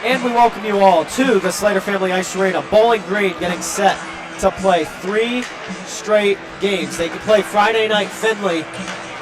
And we welcome you all to the Slater Family Ice Arena. Bowling Green getting set to play 3 straight games. They could play Friday night Findlay.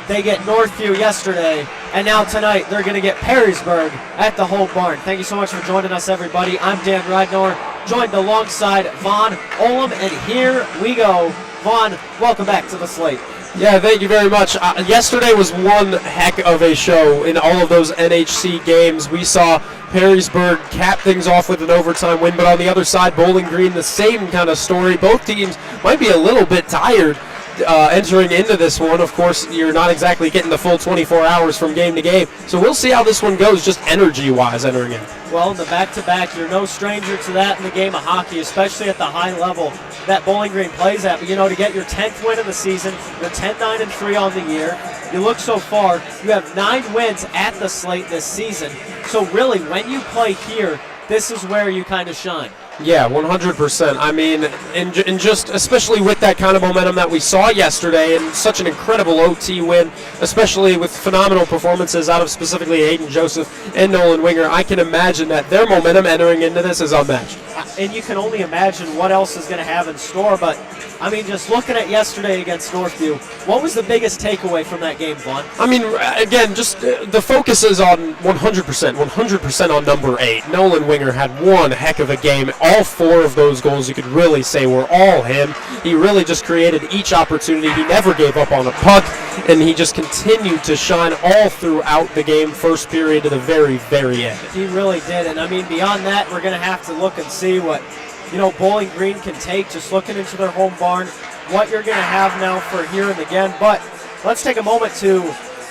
They get Northview yesterday. And now tonight they're going to get Perrysburg at the Holt Barn. Thank you so much for joining us, everybody. I'm Dan Ridenour, joined alongside Vaughn Ullom. And here we go. Vaughn, welcome back to the slate. Yeah, thank you very much. Yesterday was one heck of a show in all of those NHC games. We saw Perrysburg cap things off with an overtime win, but on the other side, Bowling Green, the same kind of story. Both teams might be a little bit tired entering into this one. Of course, you're not exactly getting the full 24 hours from game to game, so we'll see how this one goes just energy-wise entering in. Well, in the back-to-back, you're no stranger to that in the game of hockey, especially at the high level that Bowling Green plays at. But, you know, to get your 10th win of the season, you're 10-9-3 on the year. You look so far, you have 9 wins at the slate this season. So, really, when you play here, this is where you kind of shine. Yeah, 100%. I mean, and just especially with that kind of momentum that we saw yesterday and such an incredible OT win, especially with phenomenal performances out of specifically Hayden Joseph and Nolan Winger, I can imagine that their momentum entering into this is unmatched. And you can only imagine what else is going to have in store, but I mean, just looking at yesterday against Northview, what was the biggest takeaway from that game, Vaughn? I mean, again, just the focus is on 100% on number 8. Nolan Winger had one heck of a game. All 4 of those goals, you could really say, were all him. He really just created each opportunity. He never gave up on a puck, and he just continued to shine all throughout the game, first period to the very, very end. He really did, and I mean, beyond that, we're going to have to look and see what, you know, Bowling Green can take, just looking into their home barn, what you're going to have now for here and again. But let's take a moment to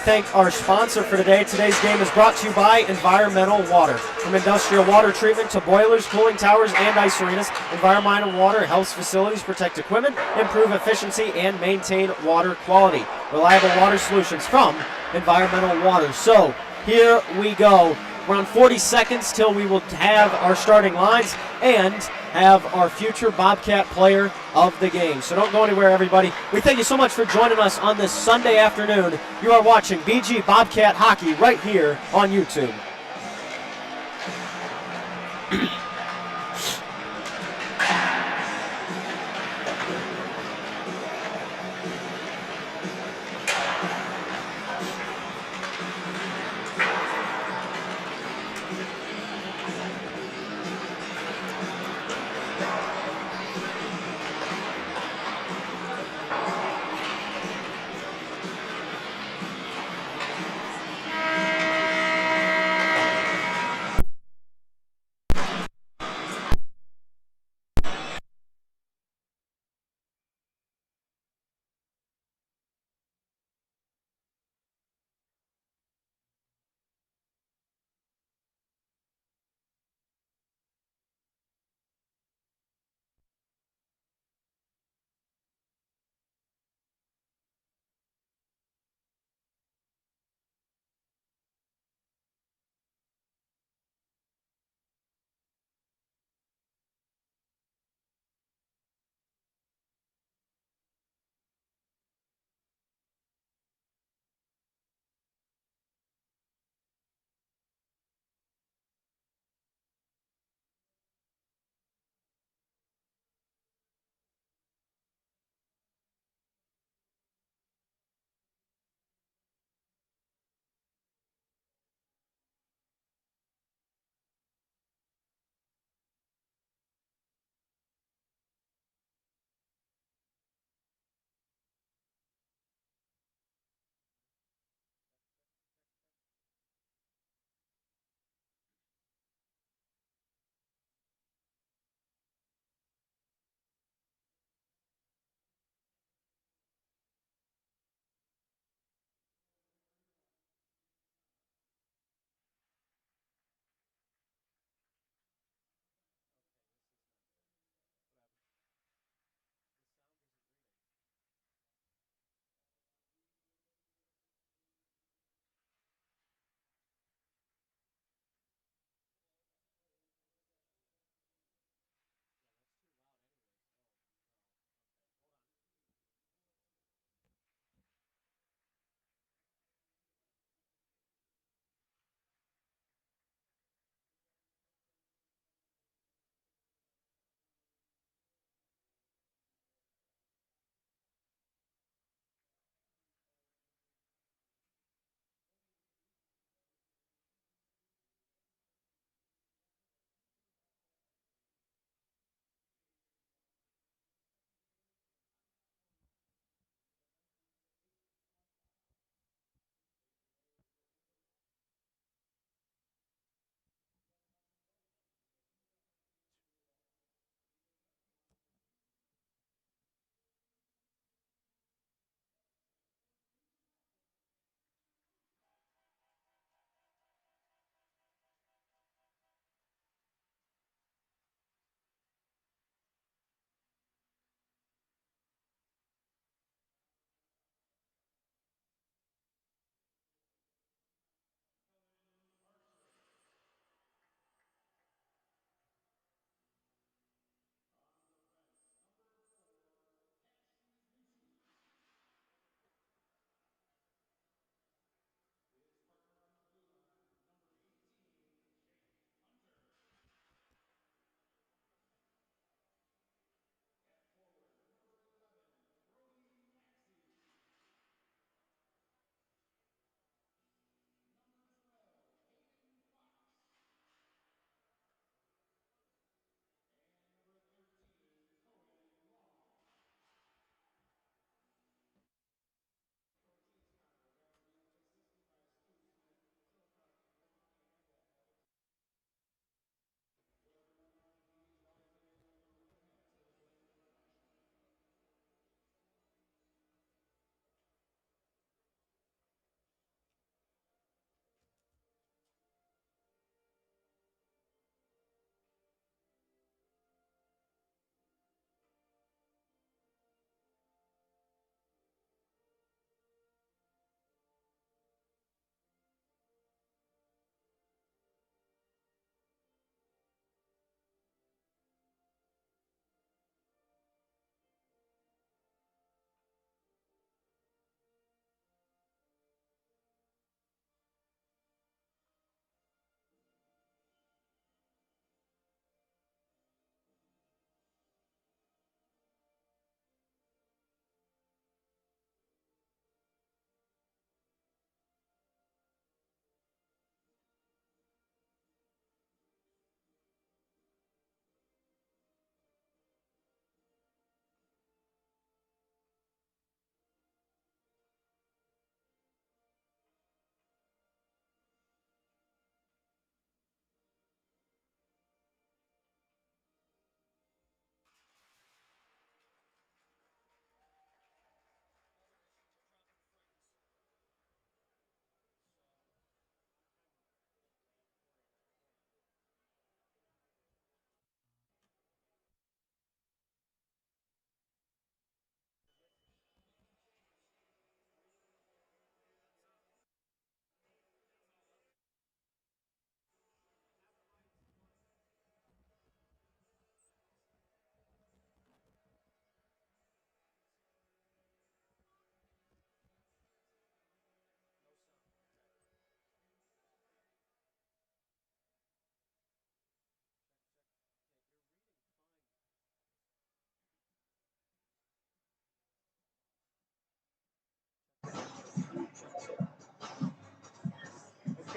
thank our sponsor for today. Today's game is brought to you by Environmental Water. From industrial water treatment to boilers, cooling towers, and ice arenas, Environmental Water helps facilities protect equipment, improve efficiency, and maintain water quality. Reliable water solutions from Environmental Water. So here we go. Around 40 seconds till we will have our starting lines and have our future Bobcat player of the game. So don't go anywhere, everybody. We thank you so much for joining us on this Sunday afternoon. You are watching BG Bobcat Hockey right here on YouTube.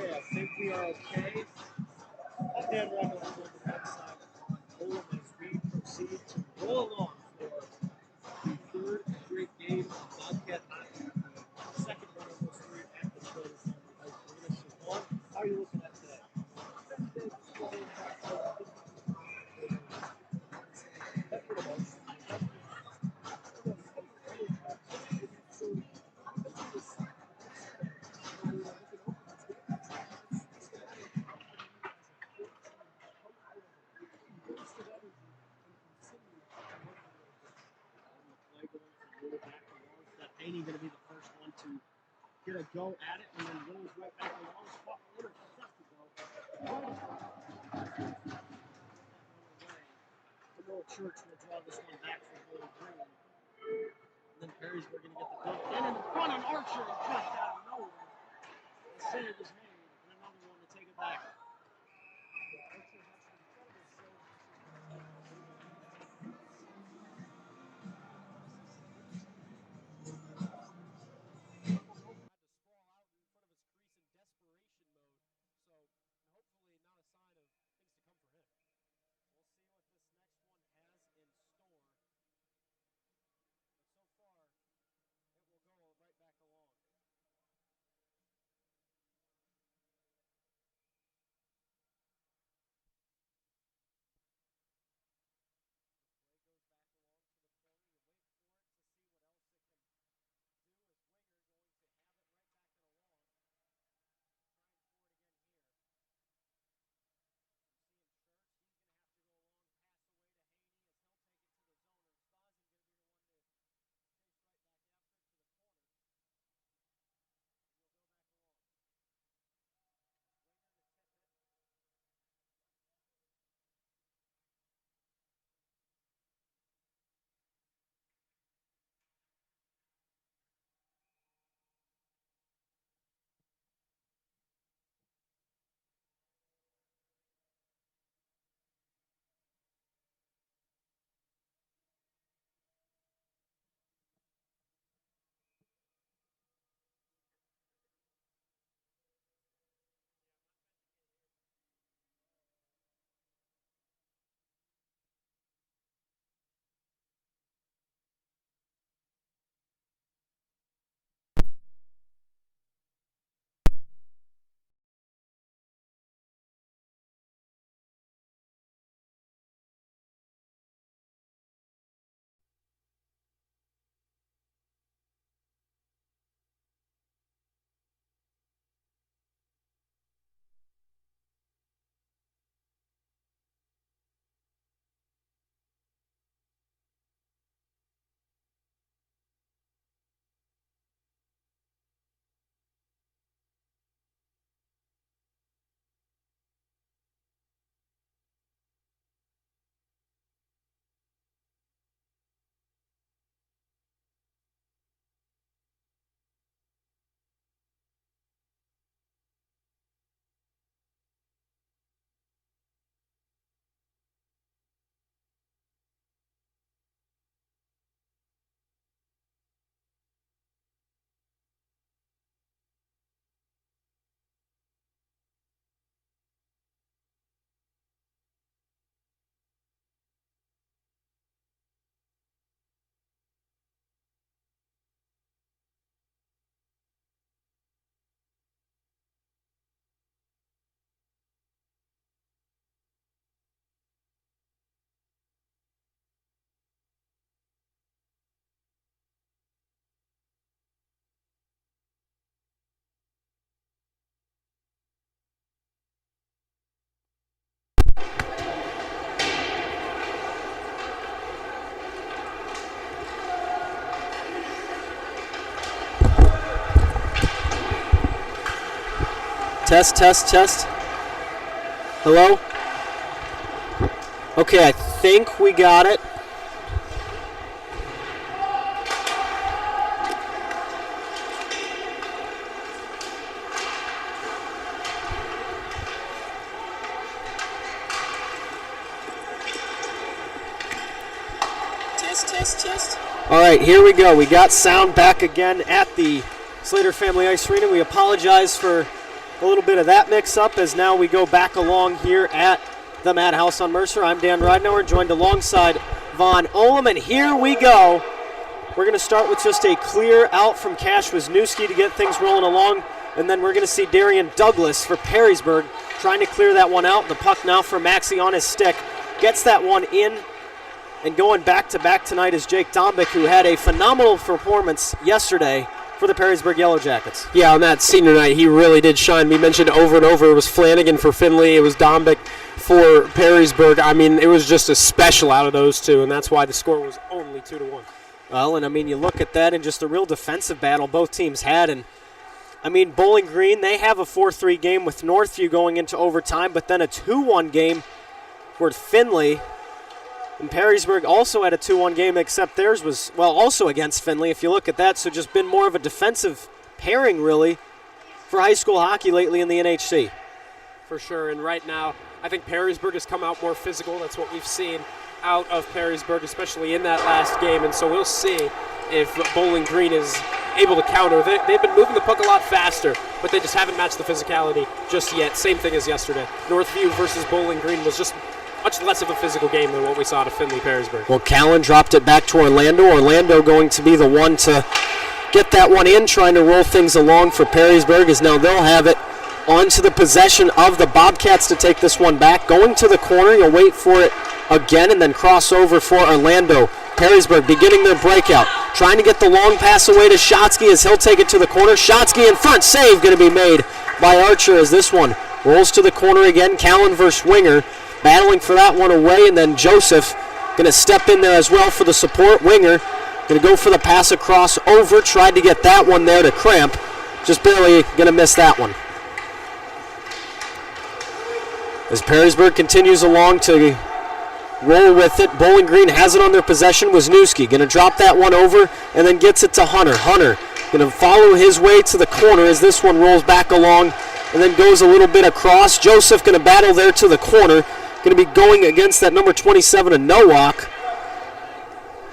Okay, I think we are okay. And run on the backside on Ullom as we proceed to roll along for the third straight game of Bobcat hockey. The second one of those three at the Slater Family Ice Arena. So, Vaughn, how are you looking at that? Haney going to be the first one to get a go at it, and then rolls right back along. Spot intercepted though. Noel Church will draw this one back for Bowling Green. And then Perrysburg going to get the dump in the front on Archer and just out of nowhere. The save is made, and another one to take it back. Test, test, test. Hello? Okay, I think we got it. Test, test, test. All right, here we go. We got sound back again at the Slater Family Ice Arena. We apologize for a little bit of that mix-up as now we go back along here at the Madhouse on Mercer. I'm Dan Ridenour, joined alongside Vaughn Ullom, and here we go. We're going to start with just a clear out from Cash Wisniewski to get things rolling along, and then we're going to see Darian Douglas for Perrysburg trying to clear that one out. The puck now for Maxey on his stick. Gets that one in, and going back-to-back tonight is Jake Dombick, who had a phenomenal performance yesterday for the Perrysburg Yellow Jackets. Yeah, on that senior night, he really did shine. We mentioned over and over, it was Flanagan for Findlay, it was Dombick for Perrysburg. I mean, it was just a special out of those two, and that's why the score was only 2-1. Well, and I mean, you look at that and just a real defensive battle both teams had, and I mean, Bowling Green, they have a 4-3 game with Northview going into overtime, but then a 2-1 game for Findlay. And Perrysburg also had a 2-1 game, except theirs was, well, also against Findlay, if you look at that. So just been more of a defensive pairing, really, for high school hockey lately in the NHC. For sure, and right now, I think Perrysburg has come out more physical. That's what we've seen out of Perrysburg, especially in that last game. And so we'll see if Bowling Green is able to counter. They've been moving the puck a lot faster, but they just haven't matched the physicality just yet. Same thing as yesterday. Northview versus Bowling Green was just much less of a physical game than what we saw to Findlay-Perrysburg. Well, Callan dropped it back to Orlando. Orlando going to be the one to get that one in, trying to roll things along for Perrysburg, as now they'll have it onto the possession of the Bobcats to take this one back. Going to the corner, you'll wait for it again and then cross over for Orlando. Perrysburg beginning their breakout, trying to get the long pass away to Shotsky as he'll take it to the corner. Shotsky in front, save going to be made by Archer as this one rolls to the corner again. Callan versus Winger, battling for that one away, and then Joseph going to step in there as well for the support. Winger going to go for the pass across over, tried to get that one there to Cramp, just barely going to miss that one. As Perrysburg continues along to roll with it, Bowling Green has it on their possession. Wisniewski going to drop that one over and then gets it to Hunter. Hunter going to follow his way to the corner as this one rolls back along and then goes a little bit across. Joseph going to battle there to the corner. Going to be going against that number 27 of Nowak.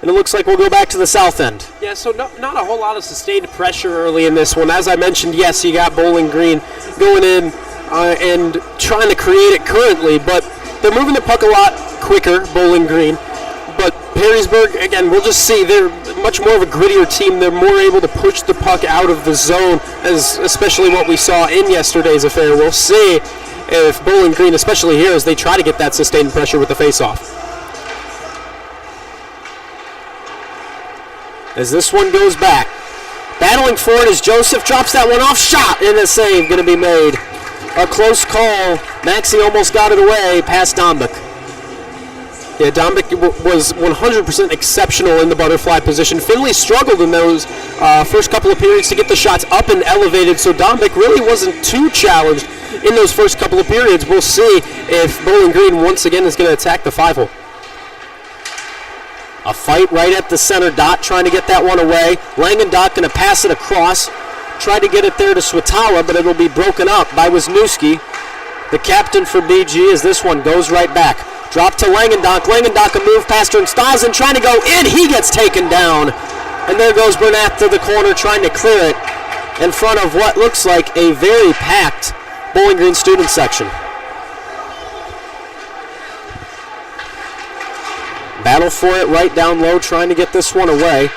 And it looks like we'll go back to the south end. Yeah, so not a whole lot of sustained pressure early in this one. As I mentioned, yes, you got Bowling Green going in and trying to create it currently, but they're moving the puck a lot quicker, Bowling Green. But Perrysburg, again, we'll just see, they're much more of a grittier team. They're more able to push the puck out of the zone, as especially what we saw in yesterday's affair. We'll see if Bowling Green, especially here, as they try to get that sustained pressure with the face-off. As this one goes back, battling for it as Joseph drops that one off, shot, and a save going to be made. A close call. Maxey almost got it away past Dombick. Yeah, Dombick was 100% exceptional in the butterfly position. Findlay struggled in those first couple of periods to get the shots up and elevated, so Dombick really wasn't too challenged in those first couple of periods. We'll see if Bowling Green once again is going to attack the 5-hole. A fight right at the center dot, trying to get that one away. Langendock going to pass it across. Tried to get it there to Swatala, but it'll be broken up by Wisniewski, the captain for BG, as this one goes right back. Drop to Langendock. Langendock a move past Ernsthazen, trying to go in. He gets taken down. And there goes Burnett to the corner, trying to clear it in front of what looks like a very packed Bowling Green student section. Battle for it right down low, trying to get this one away.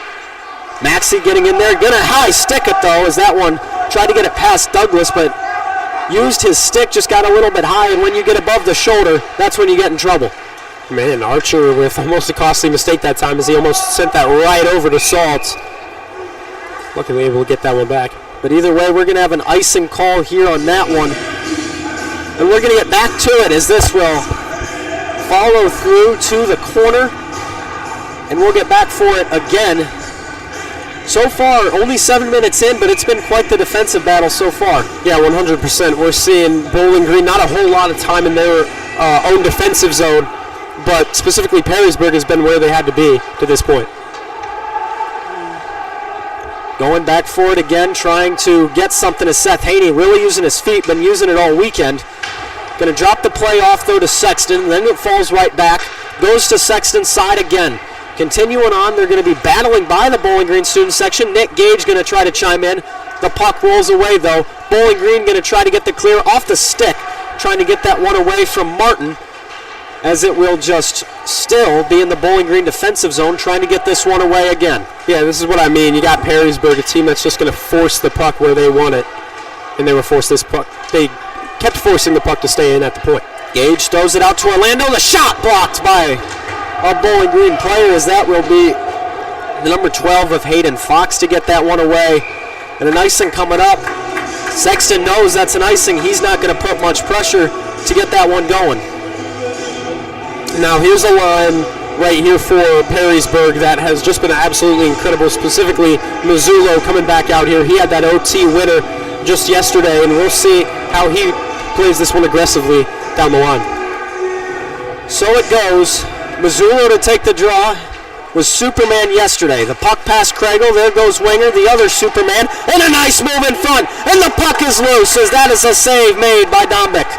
Maxey getting in there, gonna high stick it though, as that one tried to get it past Douglas, but used his stick, just got a little bit high, and when you get above the shoulder, that's when you get in trouble. Man, Archer with almost a costly mistake that time, as he almost sent that right over to Saltz. Luckily able to get that one back. But either way, we're gonna have an icing call here on that one. And we're gonna get back to it as this will follow through to the corner. And we'll get back for it again. So far, only 7 minutes in, but it's been quite the defensive battle so far. Yeah, 100%. We're seeing Bowling Green not a whole lot of time in their own defensive zone, but specifically Perrysburg has been where they had to be to this point. Going back for it again, trying to get something to Seth Haney, really using his feet, been using it all weekend. Going to drop the play off, though, to Sexton, then it falls right back, goes to Sexton's side again. Continuing on, they're going to be battling by the Bowling Green student section. Nick Gage going to try to chime in. The puck rolls away, though. Bowling Green going to try to get the clear off the stick, trying to get that one away from Martin, as it will just still be in the Bowling Green defensive zone, trying to get this one away again. Yeah, this is what I mean. You got Perrysburg, a team that's just going to force the puck where they want it, and they were forced this puck. They kept forcing the puck to stay in at the point. Gage throws it out to Orlando. The shot blocked by a Bowling Green player, as that will be the number 12 of Hayden Fox to get that one away. And an icing coming up. Sexton knows that's an icing. He's not going to put much pressure to get that one going. Now here's a line right here for Perrysburg that has just been absolutely incredible, specifically Mazzullo coming back out here. He had that OT winner just yesterday, and we'll see how he plays this one aggressively down the line. So it goes. Mazzullo to take the draw was Superman yesterday. The puck past Kregel. There goes Winger, the other Superman, and a nice move in front. And the puck is loose, as that is a save made by Dombick.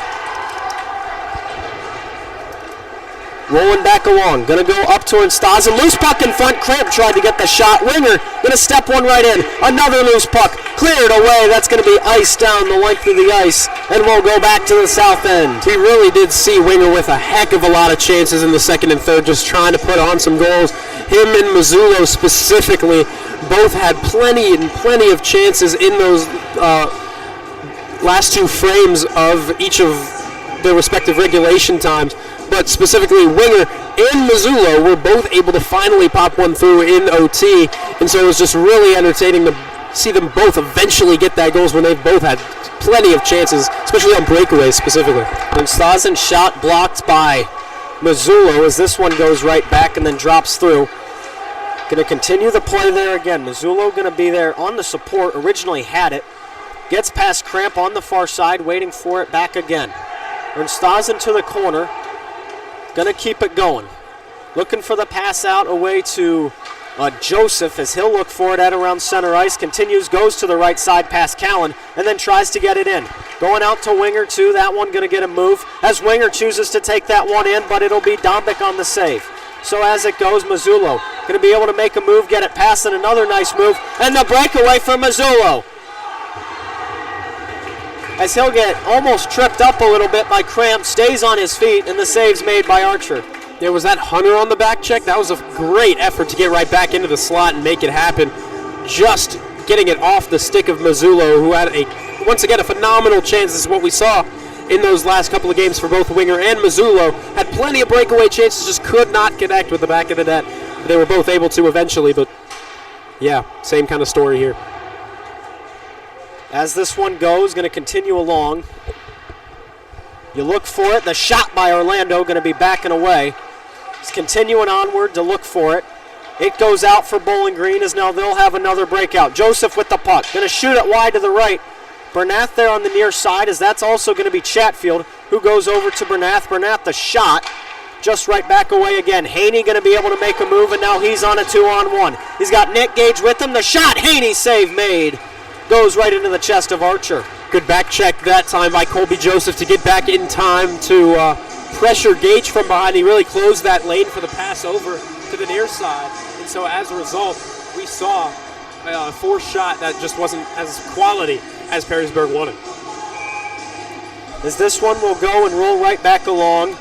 Rolling back along. Going to go up to Instazen. Loose puck in front. Cramp tried to get the shot. Winger going to step one right in. Another loose puck. Cleared away. That's going to be ice down the length of the ice. And we'll go back to the south end. We really did see Winger with a heck of a lot of chances in the second and third, just trying to put on some goals. Him and Mazzullo specifically both had plenty of chances in those last two frames of each of their respective regulation times. But specifically, Winger and Mazzullo were both able to finally pop one through in OT, and so it was just really entertaining to see them both eventually get that goals when they've both had plenty of chances, especially on breakaways specifically. Instazen shot blocked by Mazzullo as this one goes right back and then drops through. Going to continue the play there again. Mazzullo going to be there on the support, originally had it. Gets past Cramp on the far side, waiting for it back again. Instazen to the corner. Going to keep it going. Looking for the pass out away to Joseph as he'll look for it at around center ice. Continues, goes to the right side past Callan, and then tries to get it in. Going out to Winger too. That one going to get a move as Winger chooses to take that one in, but it'll be Dombick on the save. So as it goes, Mazzullo going to be able to make a move, get it past, and another nice move, and the breakaway for Mazzullo. As he'll get almost tripped up a little bit by Cramp, stays on his feet, and the save's made by Archer. There was that Hunter on the back check. That was a great effort to get right back into the slot and make it happen. Just getting it off the stick of Mazzullo, who had once again a phenomenal chance. This is what we saw in those last couple of games for both Winger and Mazzullo. Had plenty of breakaway chances, just could not connect with the back of the net. They were both able to eventually, but yeah, same kind of story here. As this one goes, going to continue along. You look for it. The shot by Orlando going to be backing away. He's continuing onward to look for it. It goes out for Bowling Green as now they'll have another breakout. Joseph with the puck. Going to shoot it wide to the right. Bernath there on the near side, as that's also going to be Chatfield, who goes over to Bernath. Bernath the shot. Just right back away again. Haney going to be able to make a move, and now he's on a 2-on-1. He's got Nick Gage with him. The shot. Haney save made. Goes right into the chest of Archer. Good back check that time by Colby Joseph to get back in time to pressure Gage from behind. He really closed that lane for the pass over to the near side. And so as a result, we saw a forced shot that just wasn't as quality as Perrysburg wanted. As this one will go and roll right back along,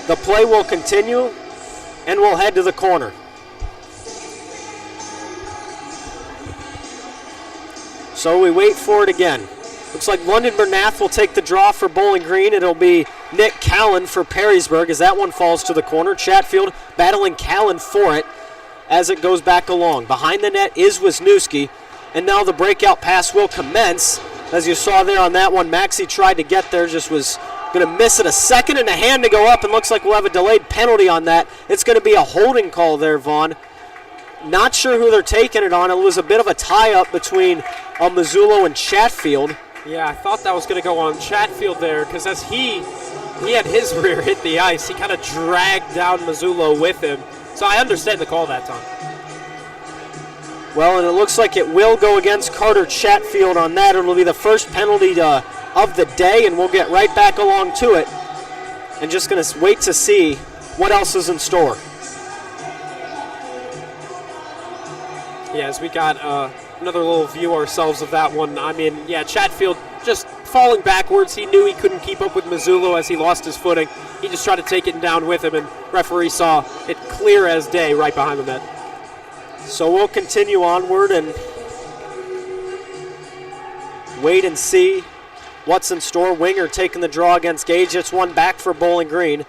the play will continue and we'll head to the corner. So we wait for it again. Looks like London Bernath will take the draw for Bowling Green. It'll be Nick Callan for Perrysburg as that one falls to the corner. Chatfield battling Callan for it as it goes back along. Behind the net is Wisniewski, and now the breakout pass will commence. As you saw there on that one, Maxey tried to get there, just was going to miss it a second and a hand to go up, and looks like we'll have a delayed penalty on that. It's going to be a holding call there, Vaughn. Not sure who they're taking it on. It was a bit of a tie-up between Mazzullo and Chatfield. Yeah, I thought that was going to go on Chatfield there, because as he had his rear hit the ice, he kind of dragged down Mazzullo with him. So I understand the call that time. Well, and it looks like it will go against Carter Chatfield on that. It'll be the first penalty of the day, and we'll get right back along to it. And just going to wait to see what else is in store. Yeah, as we got another little view ourselves of that one. I mean, yeah, Chatfield just falling backwards. He knew he couldn't keep up with Mazzullo as he lost his footing. He just tried to take it down with him, and referee saw it clear as day right behind the net. So we'll continue onward and wait and see what's in store. Winger taking the draw against Gage. It's one back for Bowling Green.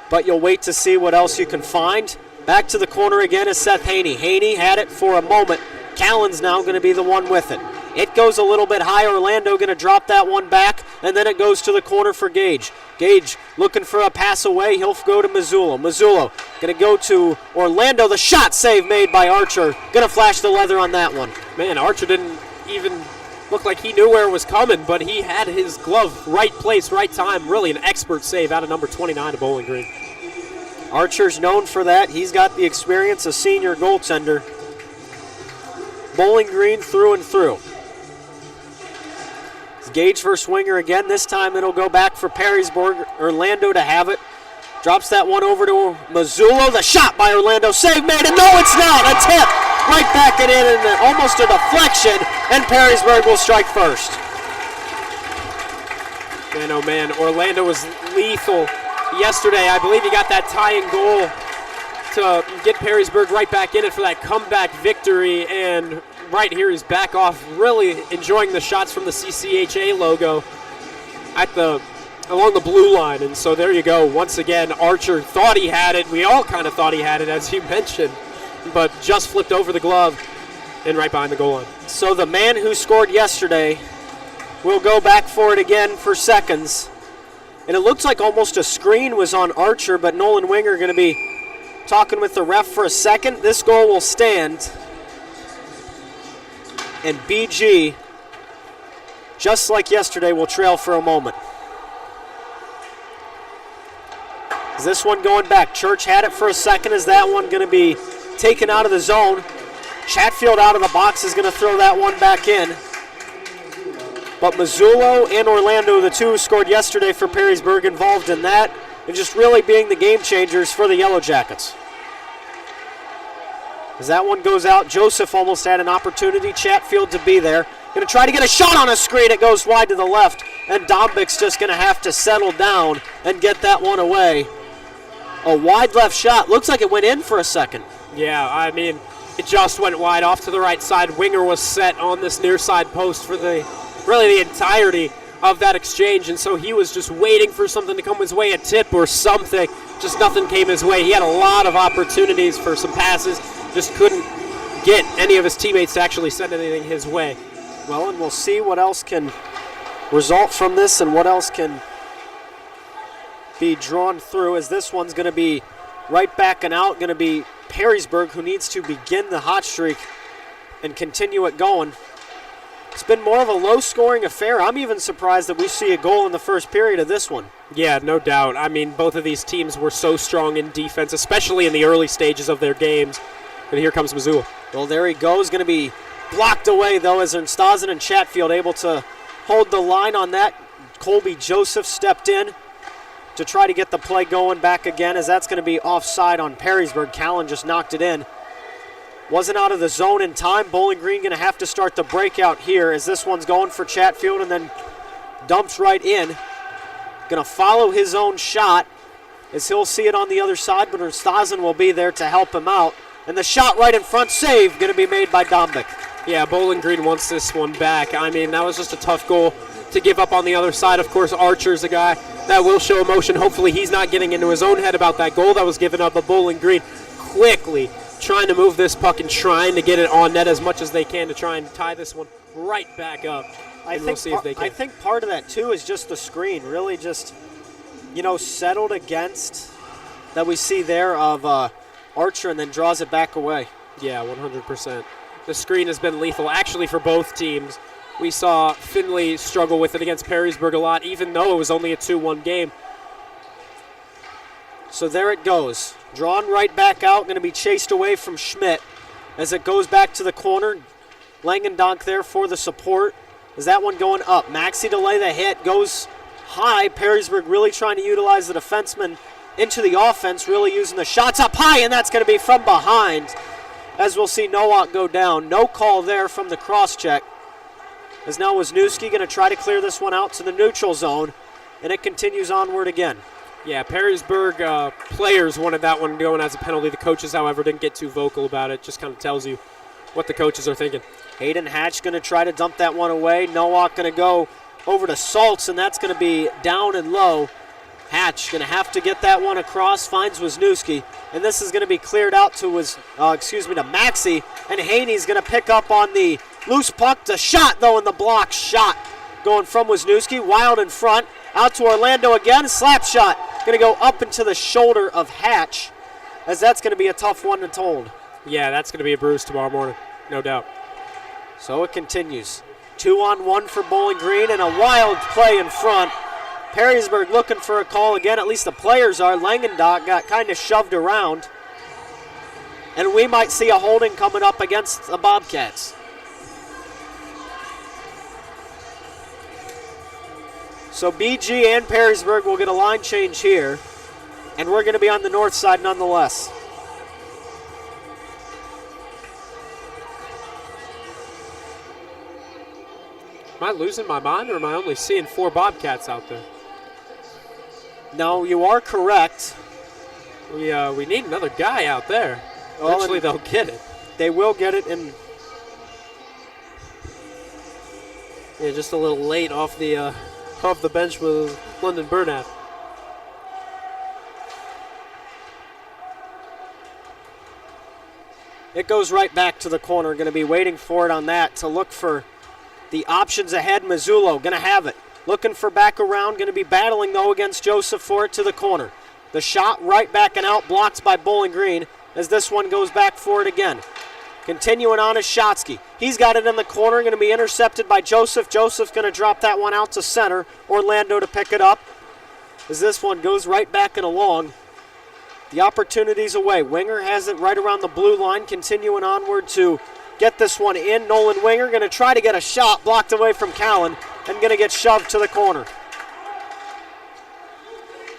But you'll wait to see what else you can find. Back to the corner again is Seth Haney. Haney had it for a moment. Callan's now going to be the one with it. It goes a little bit high. Orlando going to drop that one back, and then it goes to the corner for Gage. Gage looking for a pass away. He'll go to Mazzullo. Mazzullo going to go to Orlando. The shot save made by Archer. Going to flash the leather on that one. Man, Archer didn't even look like he knew where it was coming, but he had his glove right place, right time. Really an expert save out of number 29 of Bowling Green. Archer's known for that. He's got the experience, a senior goaltender. Bowling Green through and through. It's Gage versus Winger again. This time it'll go back for Perrysburg. Orlando to have it. Drops that one over to Mazzullo. The shot by Orlando. Save made, and no, it's not. A tip. Right back it in, and almost a deflection, and Perrysburg will strike first. Man, oh man, Orlando was lethal yesterday. I believe he got that tying goal to get Perrysburg right back in it for that comeback victory, and right here he's back off, really enjoying the shots from the CCHA logo along the blue line. And so there you go. Once again, Archer thought he had it. We all kind of thought he had it, as you mentioned, but just flipped over the glove and right behind the goal line. So the man who scored yesterday will go back for it again for seconds. And it looks like almost a screen was on Archer, but Nolan Winger going to be talking with the ref for a second. This goal will stand. And BG, just like yesterday, will trail for a moment. Is this one going back? Church had it for a second. Is that one going to be taken out of the zone? Chatfield out of the box is going to throw that one back in. But Mazzullo and Orlando, the two who scored yesterday for Perrysburg, involved in that, and just really being the game changers for the Yellow Jackets. As that one goes out, Joseph almost had an opportunity, Chatfield to be there. Going to try to get a shot on a screen. It goes wide to the left, and Dombik's just going to have to settle down and get that one away. A wide left shot. Looks like it went in for a second. Yeah, I mean, it just went wide off to the right side. Winger was set on this near side post for the entirety of that exchange, and so he was just waiting for something to come his way, a tip or something. Just nothing came his way. He had a lot of opportunities for some passes, just couldn't get any of his teammates to actually send anything his way. Well, and we'll see what else can result from this and what else can be drawn through, as this one's going to be right back and out, going to be Perrysburg, who needs to begin the hot streak and continue it going. It's been more of a low-scoring affair. I'm even surprised that we see a goal in the first period of this one. Yeah, no doubt. I mean, both of these teams were so strong in defense, especially in the early stages of their games. And here comes Mazzullo. Well, there he goes. Going to be blocked away, though, as Stazen and Chatfield able to hold the line on that. Colby Joseph stepped in to try to get the play going back again, as that's going to be offside on Perrysburg. Callan just knocked it in. Wasn't out of the zone in time. Bowling Green going to have to start the breakout here, as this one's going for Chatfield and then dumps right in. Going to follow his own shot, as he'll see it on the other side, but Stazen will be there to help him out. And the shot right in front, save, going to be made by Dombik. Yeah, Bowling Green wants this one back. I mean, that was just a tough goal to give up on the other side. Of course, Archer's a guy that will show emotion. Hopefully he's not getting into his own head about that goal that was given up. But Bowling Green quickly trying to move this puck and trying to get it on net as much as they can to try and tie this one right back up. We'll see if they can. I think part of that, too, is just the screen. Really just, settled against that we see there of Archer, and then draws it back away. Yeah, 100%. The screen has been lethal, actually, for both teams. We saw Finley struggle with it against Perrysburg a lot, even though it was only a 2-1 game. So there it goes. Drawn right back out, going to be chased away from Schmidt as it goes back to the corner. Langendonk there for the support. Is that one going up? Maxey to lay the hit, goes high. Perrysburg really trying to utilize the defenseman into the offense, really using the shots up high, and that's going to be from behind as we'll see Nowak go down. No call there from the cross-check. As now Wisniewski going to try to clear this one out to the neutral zone, and it continues onward again. Yeah, Perrysburg players wanted that one going as a penalty. The coaches, however, didn't get too vocal about it. Just kind of tells you what the coaches are thinking. Hayden Hatch going to try to dump that one away. Nowak going to go over to Saltz, and that's going to be down and low. Hatch going to have to get that one across, finds Wisniewski, and this is going to be cleared out to Maxey, and Haney's going to pick up on the loose puck. The shot, though, in the block shot going from Wisniewski. Wild in front, out to Orlando again. Slap shot going to go up into the shoulder of Hatch, as that's going to be a tough one to hold. Yeah, that's going to be a bruise tomorrow morning, no doubt. So it continues. 2-on-1 for Bowling Green, and a wild play in front. Perrysburg looking for a call again, at least the players are. Langendock got kind of shoved around. And we might see a holding coming up against the Bobcats. So BG and Perrysburg will get a line change here. And we're going to be on the north side nonetheless. Am I losing my mind, or am I only seeing 4 Bobcats out there? No, you are correct. We need another guy out there. Well, Eventually they'll get it. They will get it, and yeah, just a little late off the bench with London Burnett. it goes right back to the corner. Going to be waiting for it on that to look for the options ahead. Mazzullo going to have it. Looking for back around. Going to be battling, though, against Joseph for it to the corner. The shot right back and out, blocked by Bowling Green as this one goes back for it again. Continuing on is Shotsky. He's got it in the corner, going to be intercepted by Joseph. Joseph's going to drop that one out to center. Orlando to pick it up as this one goes right back and along. The opportunity's away. Winger has it right around the blue line, continuing onward to get this one in. Nolan Winger going to try to get a shot, blocked away from Callan, and going to get shoved to the corner.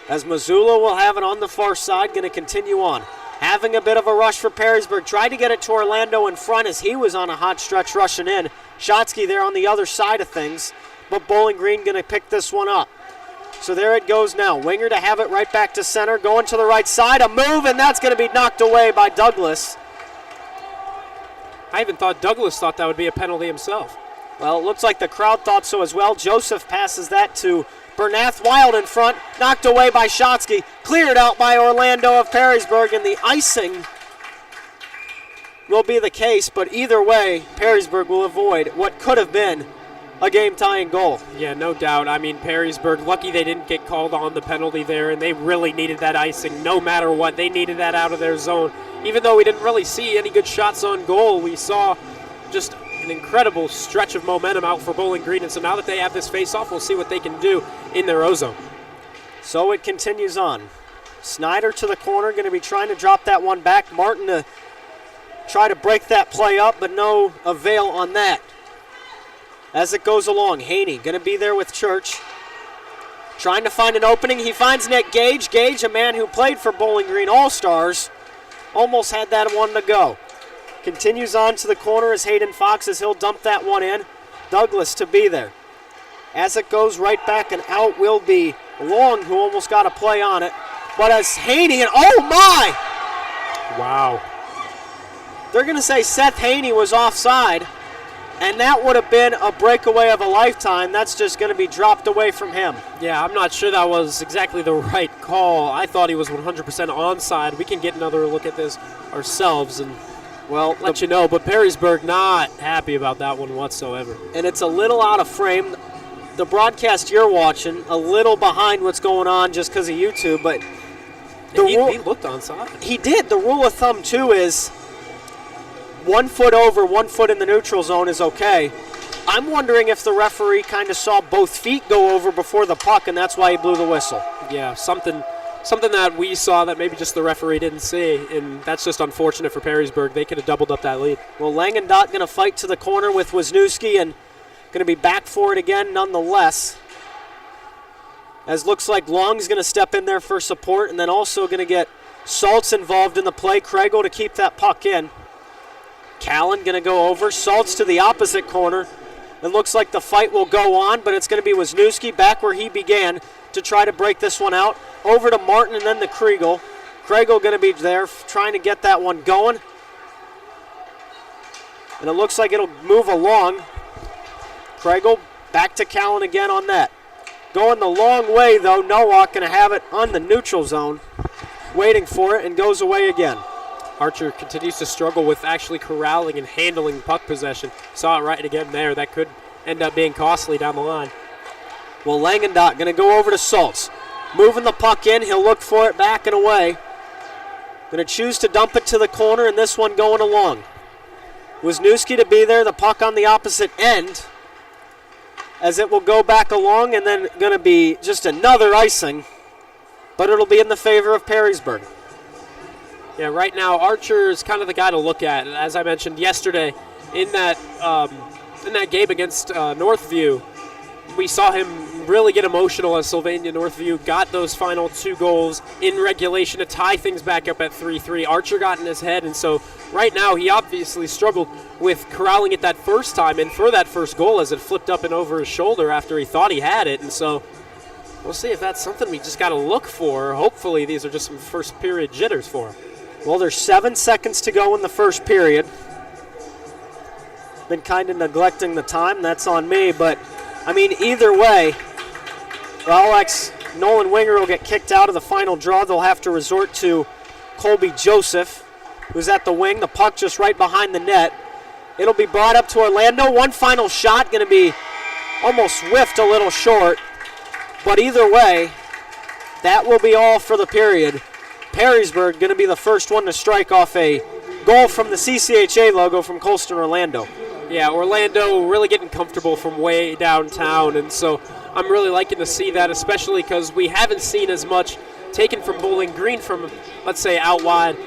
As Mazzullo will have it on the far side, going to continue on. Having a bit of a rush for Perrysburg. Tried to get it to Orlando in front as he was on a hot stretch rushing in. Shotsky there on the other side of things, but Bowling Green going to pick this one up. So there it goes now. Winger to have it right back to center. Going to the right side. A move, and that's going to be knocked away by Douglas. I even thought Douglas thought that would be a penalty himself. Well, it looks like the crowd thought so as well. Joseph passes that to Bernath. Wild in front. Knocked away by Shotsky. Cleared out by Orlando of Perrysburg, and the icing will be the case. But either way, Perrysburg will avoid what could have been a game-tying goal. Yeah, no doubt. I mean, Perrysburg, lucky they didn't get called on the penalty there, and they really needed that icing no matter what. They needed that out of their zone. Even though we didn't really see any good shots on goal, we saw just an incredible stretch of momentum out for Bowling Green, and so now that they have this face-off, we'll see what they can do in their O-zone. So it continues on. Snyder to the corner, going to be trying to drop that one back. Martin to try to break that play up, but no avail on that. As it goes along, Haney going to be there with Church. Trying to find an opening. He finds Nick Gage. Gage, a man who played for Bowling Green All-Stars, almost had that one to go. Continues on to the corner as Hayden Fox as he'll dump that one in. Douglas to be there. As it goes right back and out will be Long, who almost got a play on it. But as Haney, and oh my! Wow. They're going to say Seth Haney was offside, and that would have been a breakaway of a lifetime. That's just going to be dropped away from him. Yeah, I'm not sure that was exactly the right call. I thought he was 100% onside. We can get another look at this ourselves and let you know. But Perrysburg not happy about that one whatsoever. And it's a little out of frame. The broadcast you're watching, a little behind what's going on just because of YouTube, but he looked onside. He did. The rule of thumb, too, is 1 foot over, 1 foot in the neutral zone is okay. I'm wondering if the referee kind of saw both feet go over before the puck, and that's why he blew the whistle. Yeah, something that we saw that maybe just the referee didn't see, and that's just unfortunate for Perrysburg. They could have doubled up that lead. Well, Langendot going to fight to the corner with Wisniewski and going to be back for it again nonetheless. As looks like Long's going to step in there for support, and then also going to get Saltz involved in the play. Craigle to keep that puck in. Callan going to go over. Saltz to the opposite corner. It looks like the fight will go on, but it's going to be Wisniewski back where he began to try to break this one out. Over to Martin and then to Kriegel. Kriegel going to be there trying to get that one going. And it looks like it'll move along. Kriegel back to Callan again on that. Going the long way, though. Nowak going to have it on the neutral zone. Waiting for it and goes away again. Archer continues to struggle with actually corralling and handling puck possession. Saw it right again there. That could end up being costly down the line. Well, Langendot going to go over to Saltz. Moving the puck in. He'll look for it back and away. Going to choose to dump it to the corner, and this one going along. Wisniewski to be there. The puck on the opposite end as it will go back along, and then going to be just another icing, but it'll be in the favor of Perrysburg. Yeah, right now Archer is kind of the guy to look at. As I mentioned yesterday, in that game against Northview, we saw him really get emotional as Sylvania Northview got those final 2 goals in regulation to tie things back up at 3-3. Archer got in his head, and so right now he obviously struggled with corralling it that first time, and for that first goal as it flipped up and over his shoulder after he thought he had it, and so we'll see if that's something we just got to look for. Hopefully these are just some first period jitters for him. Well, there's 7 seconds to go in the first period. Been kind of neglecting the time. That's on me. But, I mean, either way, Nolan Winger will get kicked out of the final draw. They'll have to resort to Colby Joseph, who's at the wing. The puck just right behind the net. It'll be brought up to Orlando. One final shot, going to be almost whiffed a little short. But either way, that will be all for the period. Perrysburg going to be the first one to strike off a goal from the CCHA logo from Colston Orlando. Yeah, Orlando really getting comfortable from way downtown, and so I'm really liking to see that, especially because we haven't seen as much taken from Bowling Green from, let's say, out wide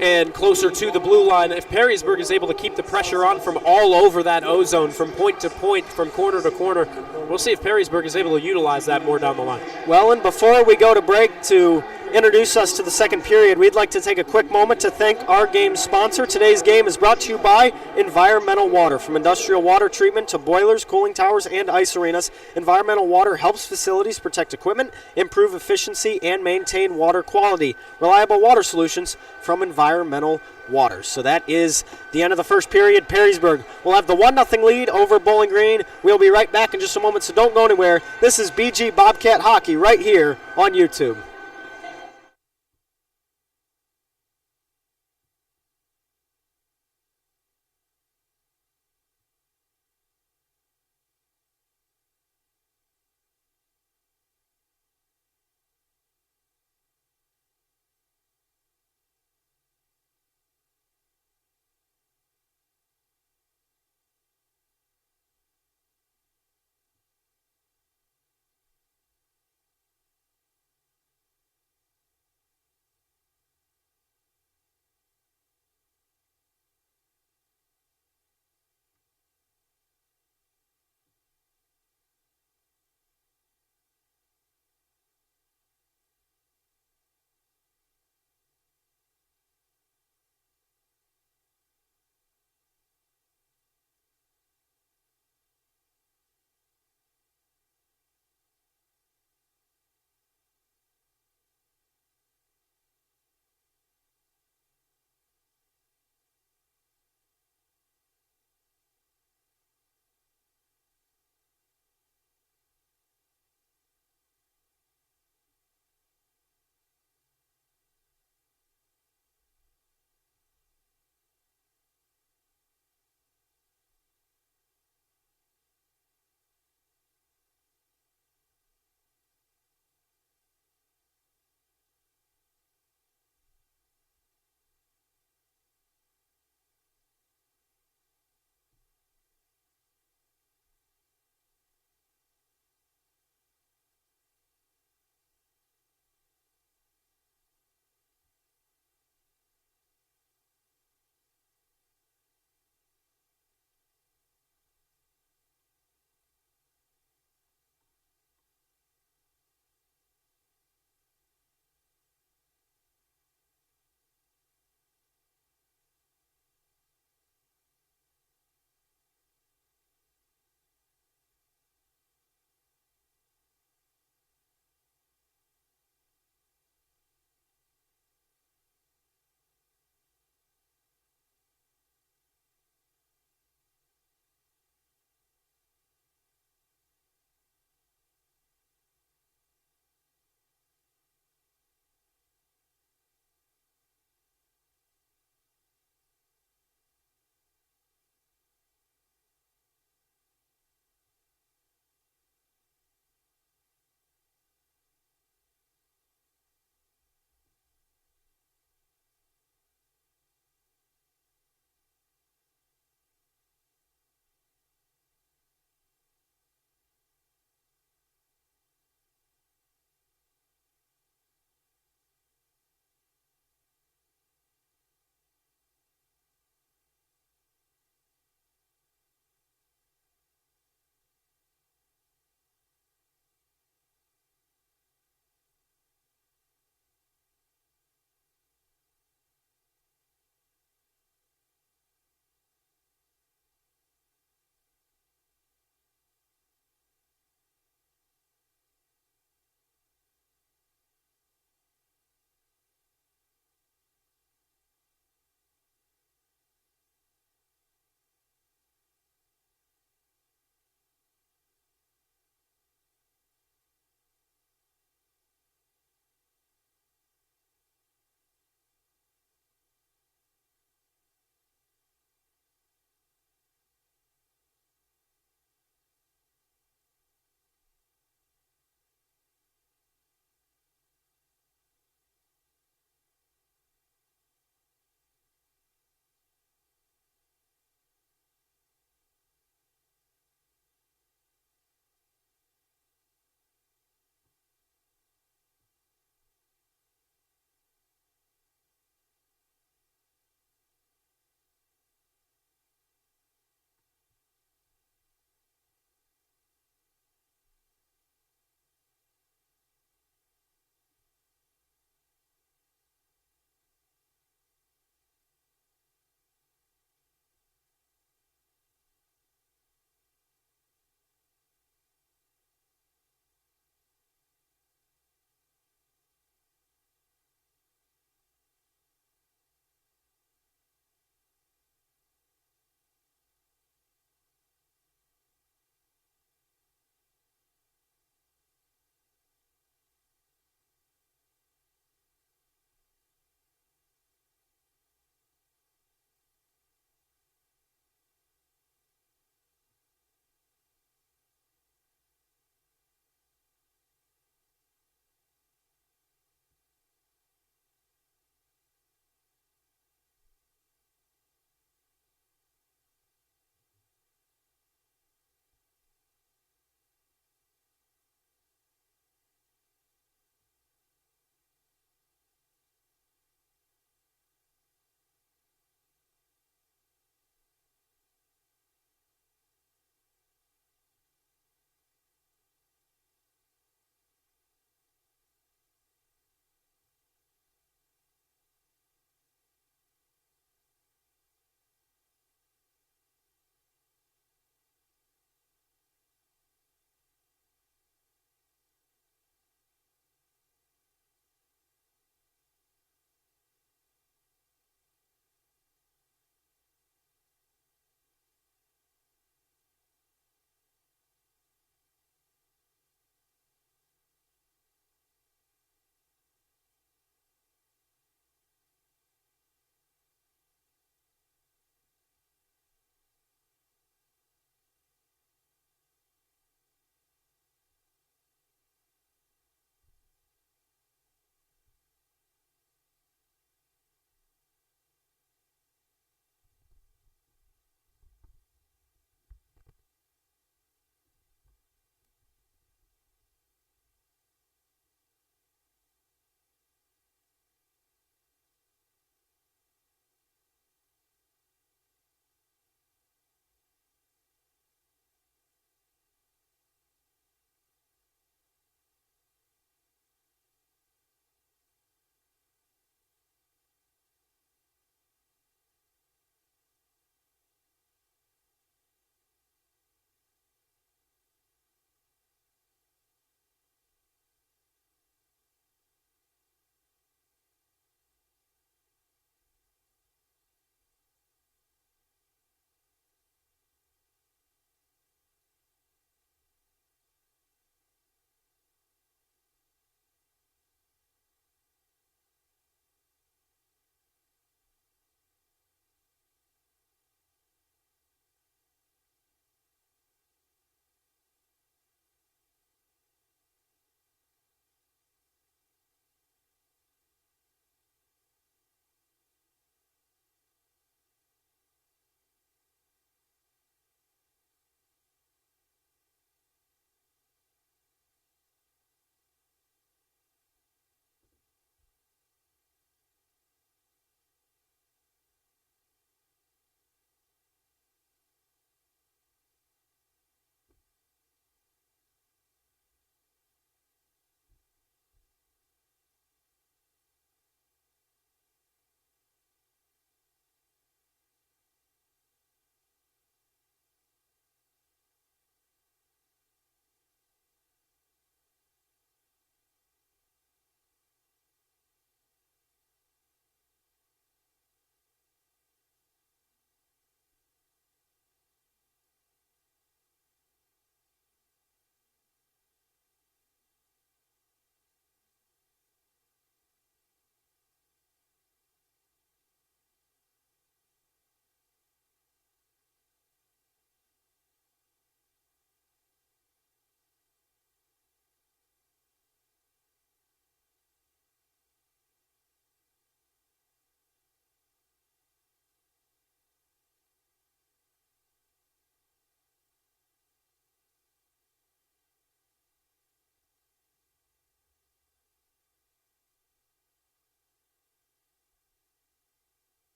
and closer to the blue line. If Perrysburg is able to keep the pressure on from all over that O-zone, from point to point, from corner to corner, we'll see if Perrysburg is able to utilize that more down the line. Well, and before we go to break to introduce us to the second period, we'd like to take a quick moment to thank our game sponsor. Today's game is brought to you by Environmental Water. From industrial water treatment to boilers, cooling towers, and ice arenas, Environmental Water helps facilities protect equipment, improve efficiency, and maintain water quality. Reliable water solutions from Environmental Water. So that is the end of the first period. Perrysburg will have the 1-0 lead over Bowling Green. We'll be right back in just a moment, so don't go anywhere. This is BG Bobcat Hockey right here on YouTube.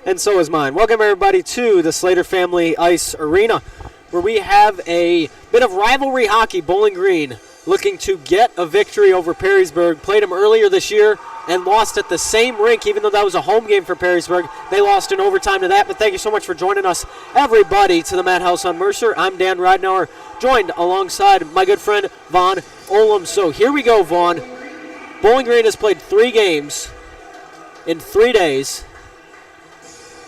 And so is mine. Welcome, everybody, to the Slater Family Ice Arena, where we have a bit of rivalry hockey. Bowling Green looking to get a victory over Perrysburg. Played them earlier this year and lost at the same rink, even though that was a home game for Perrysburg. They lost in overtime to that, but thank you so much for joining us, everybody, to the Madhouse on Mercer. I'm Dan Ridenour, joined alongside my good friend Vaughn Ullom. So here we go, Vaughn. Bowling Green has played 3 games in 3 days.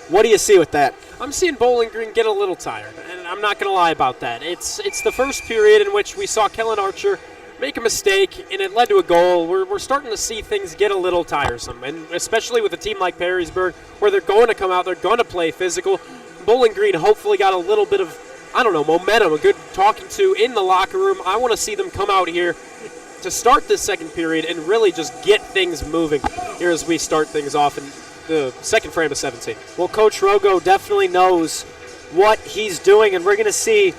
What do you see with that? I'm seeing Bowling Green get a little tired, and I'm not going to lie about that. It's the first period in which we saw Kellen Archer make a mistake, and it led to a goal. We're starting to see things get a little tiresome, and especially with a team like Perrysburg, where they're going to come out, they're going to play physical. Bowling Green hopefully got a little bit of, momentum, a good talking to in the locker room. I want to see them come out here to start this second period and really just get things moving here as we start things off in the second frame of 17. Well, Coach Rogo definitely knows what he's doing, and we're going to see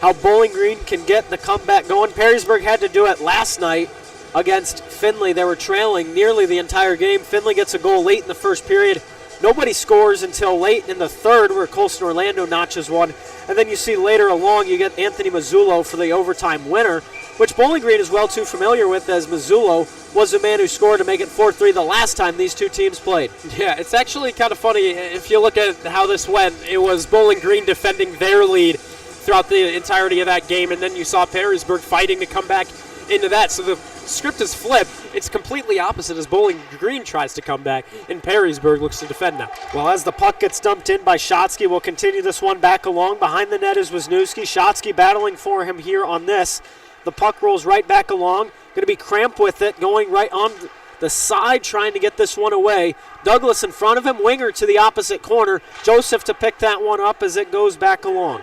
how Bowling Green can get the comeback going. Perrysburg had to do it last night against Findlay. They were trailing nearly the entire game. Findlay gets a goal late in the first period. Nobody scores until late in the third, where Colston Orlando notches one. And then you see later along, you get Anthony Mazzullo for the overtime winner, which Bowling Green is well too familiar with, as Mazzullo was the man who scored to make it 4-3 the last time these two teams played. Yeah, it's actually kind of funny. If you look at how this went, it was Bowling Green defending their lead throughout the entirety of that game, and then you saw Perrysburg fighting to come back into that. So the script is flipped. It's completely opposite as Bowling Green tries to come back, and Perrysburg looks to defend now. Well, as the puck gets dumped in by Shotsky, we'll continue this one back along. Behind the net is Wisniewski. Shotsky battling for him here on this. The puck rolls right back along. Going to be Cramp with it, going right on the side, trying to get this one away. Douglas in front of him, winger to the opposite corner. Joseph to pick that one up as it goes back along.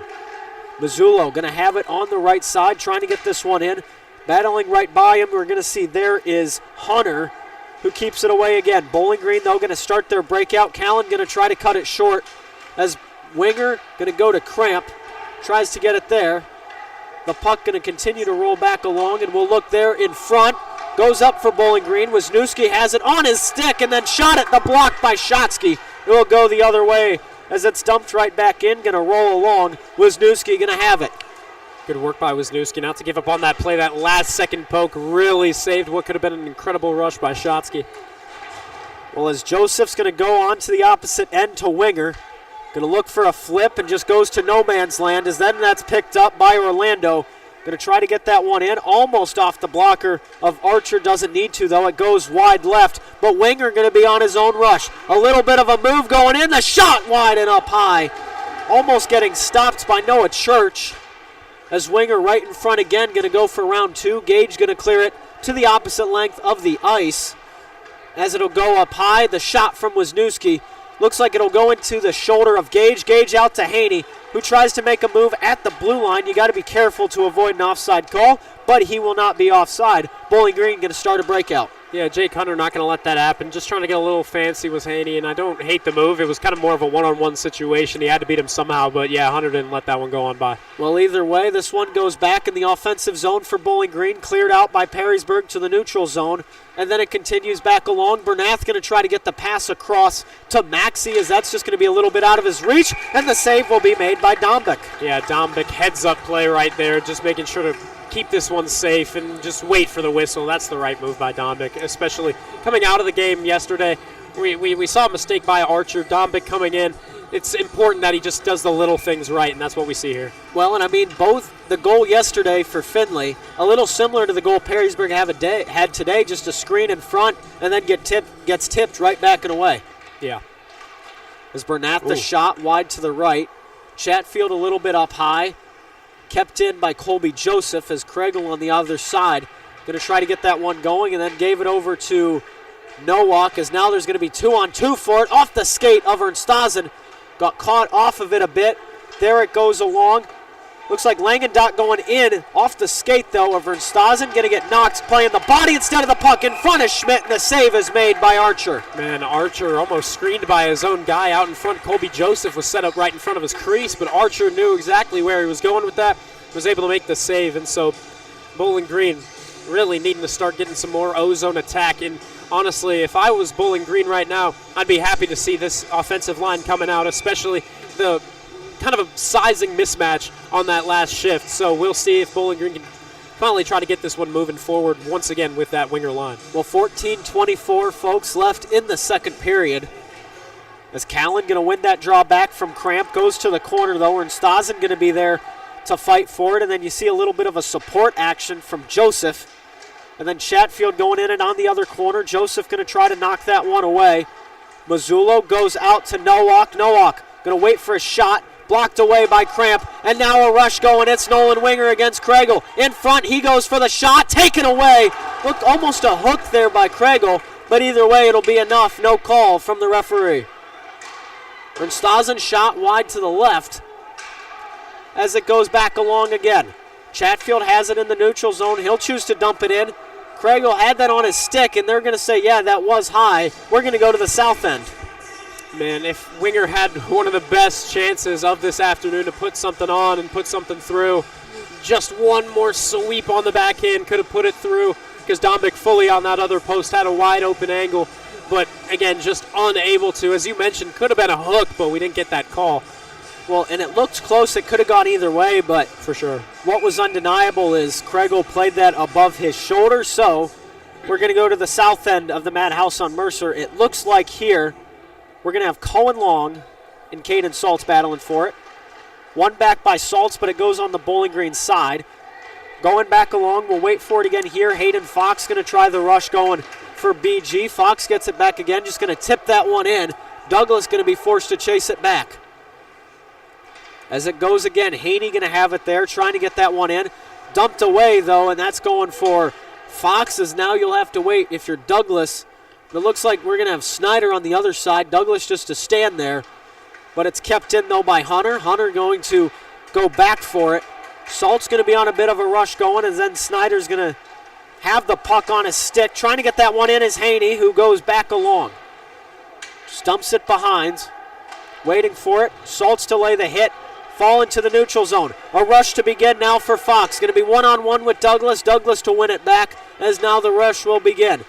Mazzullo going to have it on the right side, trying to get this one in. Battling right by him, we're going to see there is Hunter, who keeps it away again. Bowling Green, though, going to start their breakout. Callan going to try to cut it short as winger going to go to Cramp. Tries to get it there. The puck going to continue to roll back along, and we'll look there in front. Goes up for Bowling Green. Wisniewski has it on his stick and then shot at the block by Shotsky. It will go the other way as it's dumped right back in. Going to roll along. Wisniewski going to have it. Good work by Wisniewski not to give up on that play. That last second poke really saved what could have been an incredible rush by Shotsky. Well, as Joseph's going to go on to the opposite end to winger. Going to look for a flip and just goes to no man's land, as then that's picked up by Orlando. Going to try to get that one in, almost off the blocker of Archer. Doesn't need to, though. It goes wide left, but winger going to be on his own rush. A little bit of a move going in. The shot wide and up high. Almost getting stopped by Noah Church. As winger right in front again, going to go for round 2. Gage going to clear it to the opposite length of the ice. As it'll go up high, the shot from Wisniewski. Looks like it'll go into the shoulder of Gage. Gage out to Haney, who tries to make a move at the blue line. You got to be careful to avoid an offside call, but he will not be offside. Bowling Green going to start a breakout. Yeah, Jake Hunter not going to let that happen. Just trying to get a little fancy with Haney, and I don't hate the move. It was kind of more of a one-on-one situation. He had to beat him somehow, but yeah, Hunter didn't let that one go on by. Well, either way, this one goes back in the offensive zone for Bowling Green, cleared out by Perrysburg to the neutral zone, and then it continues back along. Bernath going to try to get the pass across to Maxey, as that's just going to be a little bit out of his reach, and the save will be made by Dombeck. Yeah, Dombeck heads-up play right there, just making sure to keep this one safe and just wait for the whistle. That's the right move by Dombeck, especially coming out of the game yesterday. We saw a mistake by Archer. Dombeck coming in. It's important that he just does the little things right, and that's what we see here. Well, and I mean, both the goal yesterday for Findlay, a little similar to the goal Perrysburg had today, just a screen in front and then gets tipped right back and away. Yeah. As Bernath the shot wide to the right. Chatfield a little bit up high. Kept in by Colby Joseph as Kregel on the other side. Going to try to get that one going, and then gave it over to Nowak, as now there's going to be 2-on-2 for it. Off the skate of Ernstazen. Got caught off of it a bit. There it goes along. Looks like Langendot going in off the skate, though, of Ernstazen. Going to get knocked, playing the body instead of the puck in front of Schmidt, and the save is made by Archer. Man, Archer almost screened by his own guy out in front. Colby Joseph was set up right in front of his crease, but Archer knew exactly where he was going with that, was able to make the save, and so Bowling Green really needing to start getting some more ozone attack. And honestly, if I was Bowling Green right now, I'd be happy to see this offensive line coming out, especially the kind of a sizing mismatch on that last shift. So we'll see if Bowling Green can finally try to get this one moving forward once again with that winger line. Well, 14-24, folks, left in the second period. As Callan going to win that draw back from Cramp, goes to the corner though, and Stazen going to be there to fight for it. And then you see a little bit of a support action from Joseph. And then Chatfield going in and on the other corner. Joseph going to try to knock that one away. Mazzullo goes out to Nowak. Nowak going to wait for a shot. Blocked away by Cramp. And now a rush going. It's Nolan Winger against Kregel. In front, he goes for the shot. Taken away. Look, almost a hook there by Kregel. But either way, it'll be enough. No call from the referee. Stazen shot wide to the left as it goes back along again. Chatfield has it in the neutral zone. He'll choose to dump it in. Kregel had that on his stick, and they're going to say, yeah, that was high. We're going to go to the south end. Man, if Winger had one of the best chances of this afternoon to put something on and put something through, just one more sweep on the backhand could have put it through, because Dombic fully on that other post had a wide open angle. But again, just unable to. As you mentioned, could have been a hook, but we didn't get that call. Well, and it looked close. It could have gone either way, but for sure, what was undeniable is Kregel played that above his shoulder. So we're going to go to the south end of the Madhouse on Mercer. It looks like here we're going to have Cohen Long and Caden Saltz battling for it. One back by Saltz, but it goes on the Bowling Green side. Going back along, we'll wait for it again here. Hayden Fox going to try the rush going for BG. Fox gets it back again, just going to tip that one in. Douglas going to be forced to chase it back. As it goes again, Haney going to have it there, trying to get that one in. Dumped away, though, and that's going for Fox, as now you'll have to wait if you're Douglas. It looks like we're going to have Snyder on the other side. Douglas just to stand there. But it's kept in, though, by Hunter. Hunter going to go back for it. Salt's going to be on a bit of a rush going, and then Snyder's going to have the puck on his stick. Trying to get that one in is Haney, who goes back along. Stumps it behind. Waiting for it. Salt's to lay the hit. Fall into the neutral zone. A rush to begin now for Fox. Going to be one-on-one with Douglas. Douglas to win it back, as now the rush will begin.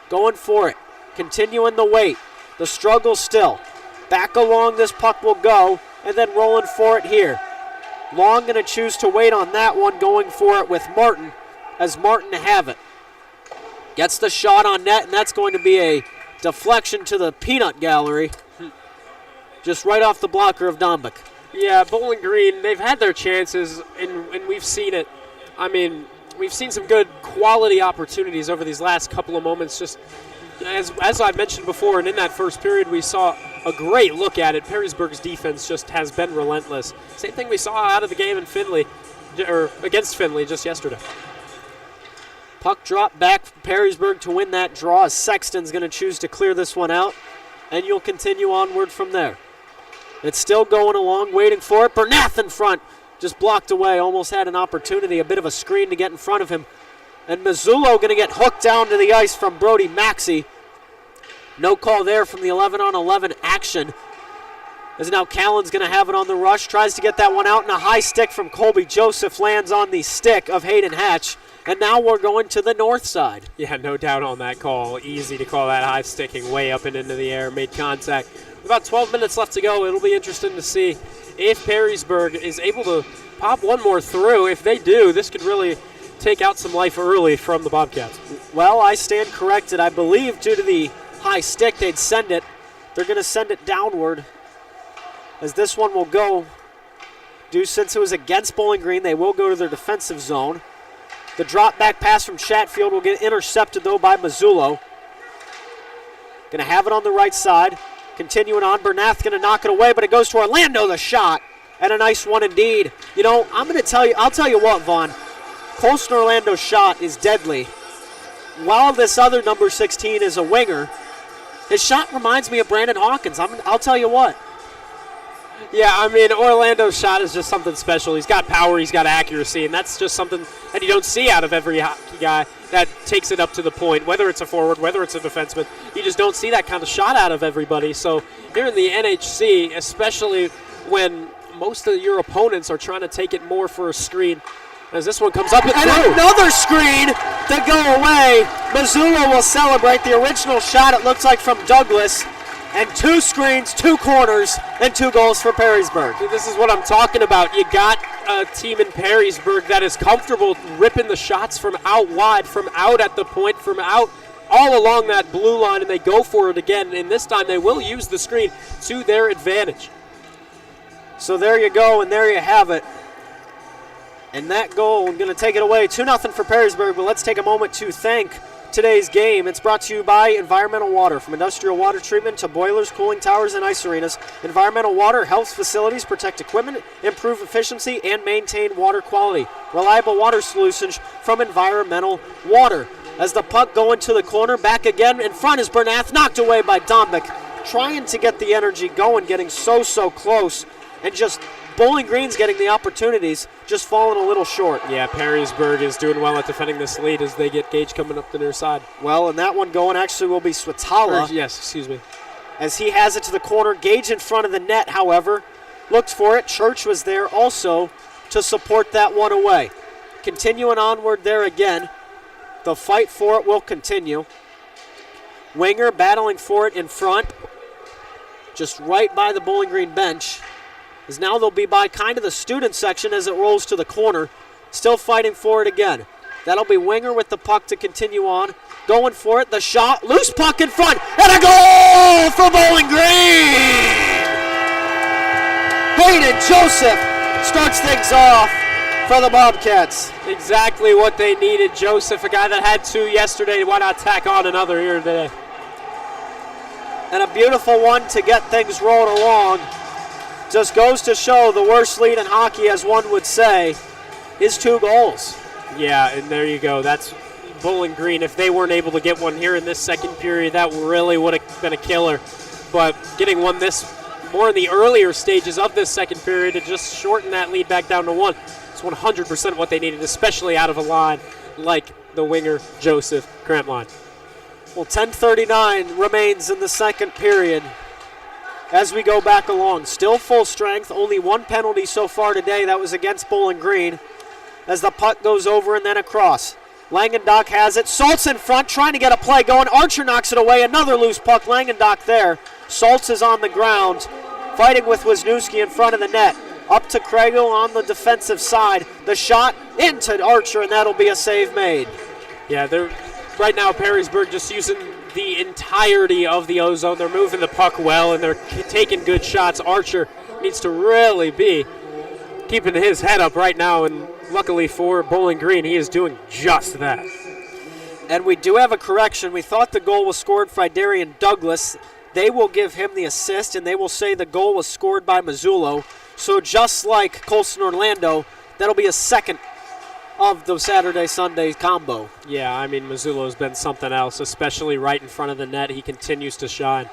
Going for it. Continuing the wait. The struggle still. Back along this puck will go, and then rolling for it here. Long going to choose to wait on that one, going for it with Martin, as Martin have it. Gets the shot on net, and that's going to be a deflection to the peanut gallery. Just right off the blocker of Dombic. Yeah, Bowling Green, they've had their chances, and we've seen it. I mean, we've seen some good quality opportunities over these last couple of moments. Just as I mentioned before, and in that first period, we saw a great look at it. Perrysburg's defense just has been relentless. Same thing we saw out of the game in Findlay, or against Findlay just yesterday. Puck drop back for Perrysburg to win that draw, as Sexton's going to choose to clear this one out, and you'll continue onward from there. It's still going along, waiting for it. Bernath in front, just blocked away, almost had an opportunity, a bit of a screen to get in front of him. And Mazzullo going to get hooked down to the ice from Brody Maxey. No call there from the 11-on-11 action. As now Callan's going to have it on the rush, tries to get that one out, and a high stick from Colby Joseph lands on the stick of Hayden Hatch. And now we're going to the north side. Yeah, no doubt on that call. Easy to call that high sticking way up and into the air, made contact. With about 12 minutes left to go, it'll be interesting to see if Perrysburg is able to pop one more through. If they do, this could really take out some life early from the Bobcats. Well, I stand corrected. I believe due to the high stick, they'd send it. They're going to send it downward, as this one will go. Since it was against Bowling Green, they will go to their defensive zone. The drop back pass from Chatfield will get intercepted, though, by Mazzullo. Going to have it on the right side. Continuing on, Bernath going to knock it away, but it goes to Orlando, the shot. And a nice one indeed. You know, I'll tell you what, Vaughn. Colston Orlando's shot is deadly. While this other number 16 is a winger, his shot reminds me of Brandon Hawkins. I'll tell you what. Yeah, I mean, Orlando's shot is just something special. He's got power, he's got accuracy, and that's just something that you don't see out of every hockey guy that takes it up to the point, whether it's a forward, whether it's a defenseman. You just don't see that kind of shot out of everybody. So here in the NHC, especially when most of your opponents are trying to take it more for a screen, as this one comes up and through. Another screen. to go away. Missoula will celebrate the original shot, it looks like, from Douglas. And 2 screens, 2 corners, and 2 goals for Perrysburg. This is what I'm talking about. You got a team in Perrysburg that is comfortable ripping the shots from out wide, from out at the point, from out all along that blue line, and they go for it again. And this time they will use the screen to their advantage. So there you go, and there you have it. And that goal, I'm going to take it away. 2-0 for Perrysburg, but let's take a moment to thank today's game. It's brought to you by Environmental Water. From industrial water treatment to boilers, cooling towers, and ice arenas, Environmental Water helps facilities protect equipment, improve efficiency, and maintain water quality. Reliable water solutions from Environmental Water. As the puck going to the corner, back again in front is Bernath, knocked away by Dombeck. Trying to get the energy going, getting so close, and just Bowling Green's getting the opportunities, just falling a little short. Yeah, Perrysburg is doing well at defending this lead as they get Gage coming up the near side. Well, and that one going actually will be Swatala. Yes, excuse me. As he has it to the corner. Gage in front of the net, however, looked for it. Church was there also to support that one away. Continuing onward there again. The fight for it will continue. Winger battling for it in front, just right by the Bowling Green bench. As now they'll be by kind of the student section as it rolls to the corner. Still fighting for it again. That'll be Winger with the puck to continue on. Going for it, the shot, loose puck in front, and a goal for Bowling Green! Hayden Joseph starts things off for the Bobcats. Exactly what they needed. Joseph, a guy that had 2 yesterday, why not tack on another here today? And a beautiful one to get things rolling along. Just goes to show the worst lead in hockey, as one would say, is 2 goals. Yeah, and there you go. That's Bowling Green. If they weren't able to get one here in this second period, that really would have been a killer. But getting one this more in the earlier stages of this second period to just shorten that lead back down to 1, it's 100% what they needed, especially out of a line like the Winger Joseph cramp line. Well, 10:39 remains in the second period. As we go back along, still full strength, only 1 penalty so far today. That was against Bowling Green. As the puck goes over and then across. Langendock has it. Saltz in front, trying to get a play going. Archer knocks it away. Another loose puck. Langendock there. Saltz is on the ground, fighting with Wisniewski in front of the net. Up to Kregel on the defensive side. The shot into Archer, and that'll be a save made. Yeah, they're right now Perrysburg just using the entirety of the O-zone. They're moving the puck well, and they're taking good shots. Archer needs to really be keeping his head up right now, and luckily for Bowling Green, he is doing just that. And we do have a correction. We thought the goal was scored by Darian Douglas. They will give him the assist, and they will say the goal was scored by Mazzullo. So just like Colston Orlando, that'll be a second of the Saturday-Sunday combo. Yeah, I mean, Mazzullo's been something else, especially right in front of the net. He continues to shine.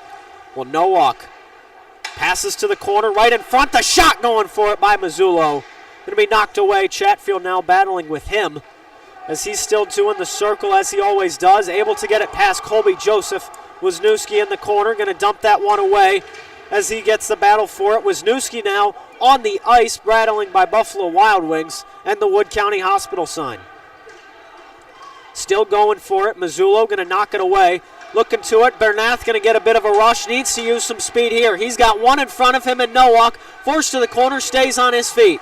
Well, Nowak passes to the corner, right in front. The shot going for it by Mazzullo. Going to be knocked away. Chatfield now battling with him as he's still doing the circle as he always does. Able to get it past Colby Joseph. Wisniewski in the corner, going to dump that one away as he gets the battle for it. Wisniewski now on the ice, battling by Buffalo Wild Wings and the Wood County Hospital sign. Still going for it. Mazzullo going to knock it away. Looking to it. Bernath going to get a bit of a rush. Needs to use some speed here. He's got one in front of him, and Nowak, forced to the corner, stays on his feet.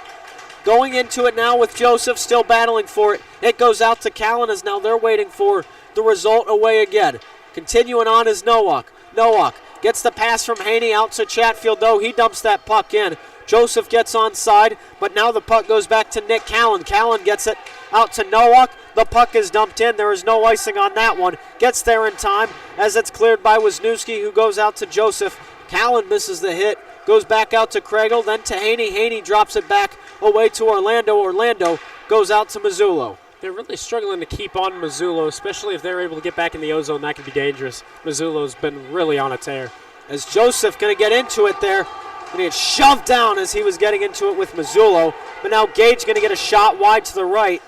Going into it now with Joseph still battling for it. It goes out to Callan as now they're waiting for the result away again. Continuing on is Nowak. Nowak gets the pass from Haney out to Chatfield, though. He dumps that puck in. Joseph gets onside, but now the puck goes back to Nick Callan. Callan gets it out to Nowak. The puck is dumped in. There is no icing on that one. Gets there in time as it's cleared by Wisniewski, who goes out to Joseph. Callan misses the hit. Goes back out to Kregel, then to Haney. Haney drops it back away to Orlando. Orlando goes out to Mazzullo. They're really struggling to keep on Mazzullo, especially if they're able to get back in the O-zone. That could be dangerous. Mazzullo's been really on a tear. As Joseph going to get into it there. Going to get shoved down as he was getting into it with Mazzullo. But now Gage going to get a shot wide to the right.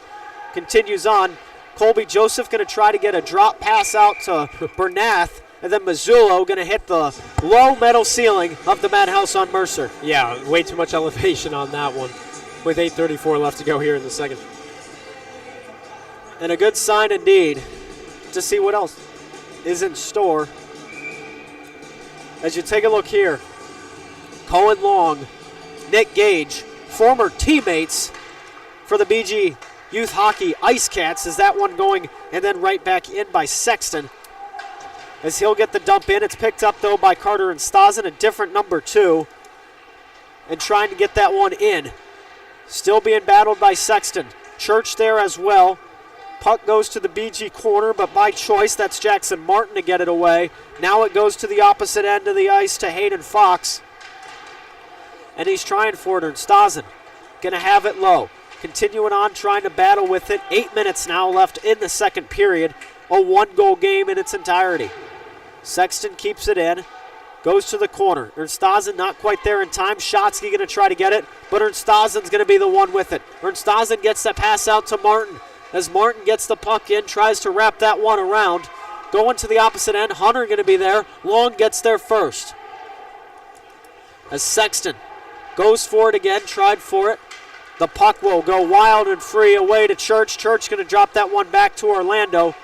Continues on. Colby Joseph going to try to get a drop pass out to Bernath. And then Mazzullo going to hit the low metal ceiling of the Madhouse on Mercer. Yeah, way too much elevation on that one with 8:34 left to go here in the second. And a good sign indeed to see what else is in store. As you take a look here, Cohen Long, Nick Gage, former teammates for the BG Youth Hockey Ice Cats. Is that one going and then right back in by Sexton as he'll get the dump in. It's picked up though by Carter and Stazen, a different number 2, and trying to get that one in. Still being battled by Sexton. Church there as well. Puck goes to the BG corner, but by choice, that's Jackson Martin to get it away. Now it goes to the opposite end of the ice to Hayden Fox. And he's trying for it, and Stazen going to have it low. Continuing on, trying to battle with it. 8 minutes now left in the second period. A 1-goal game in its entirety. Sexton keeps it in. Goes to the corner. Ernstazen not quite there in time. Shotsky going to try to get it, but Ernstazen's going to be the one with it. Ernstazen gets the pass out to Martin. As Martin gets the puck in, tries to wrap that one around. Going to the opposite end, Hunter going to be there. Long gets there first. As Sexton goes for it again, tried for it. The puck will go wild and free away to Church. Church going to drop that one back to Orlando,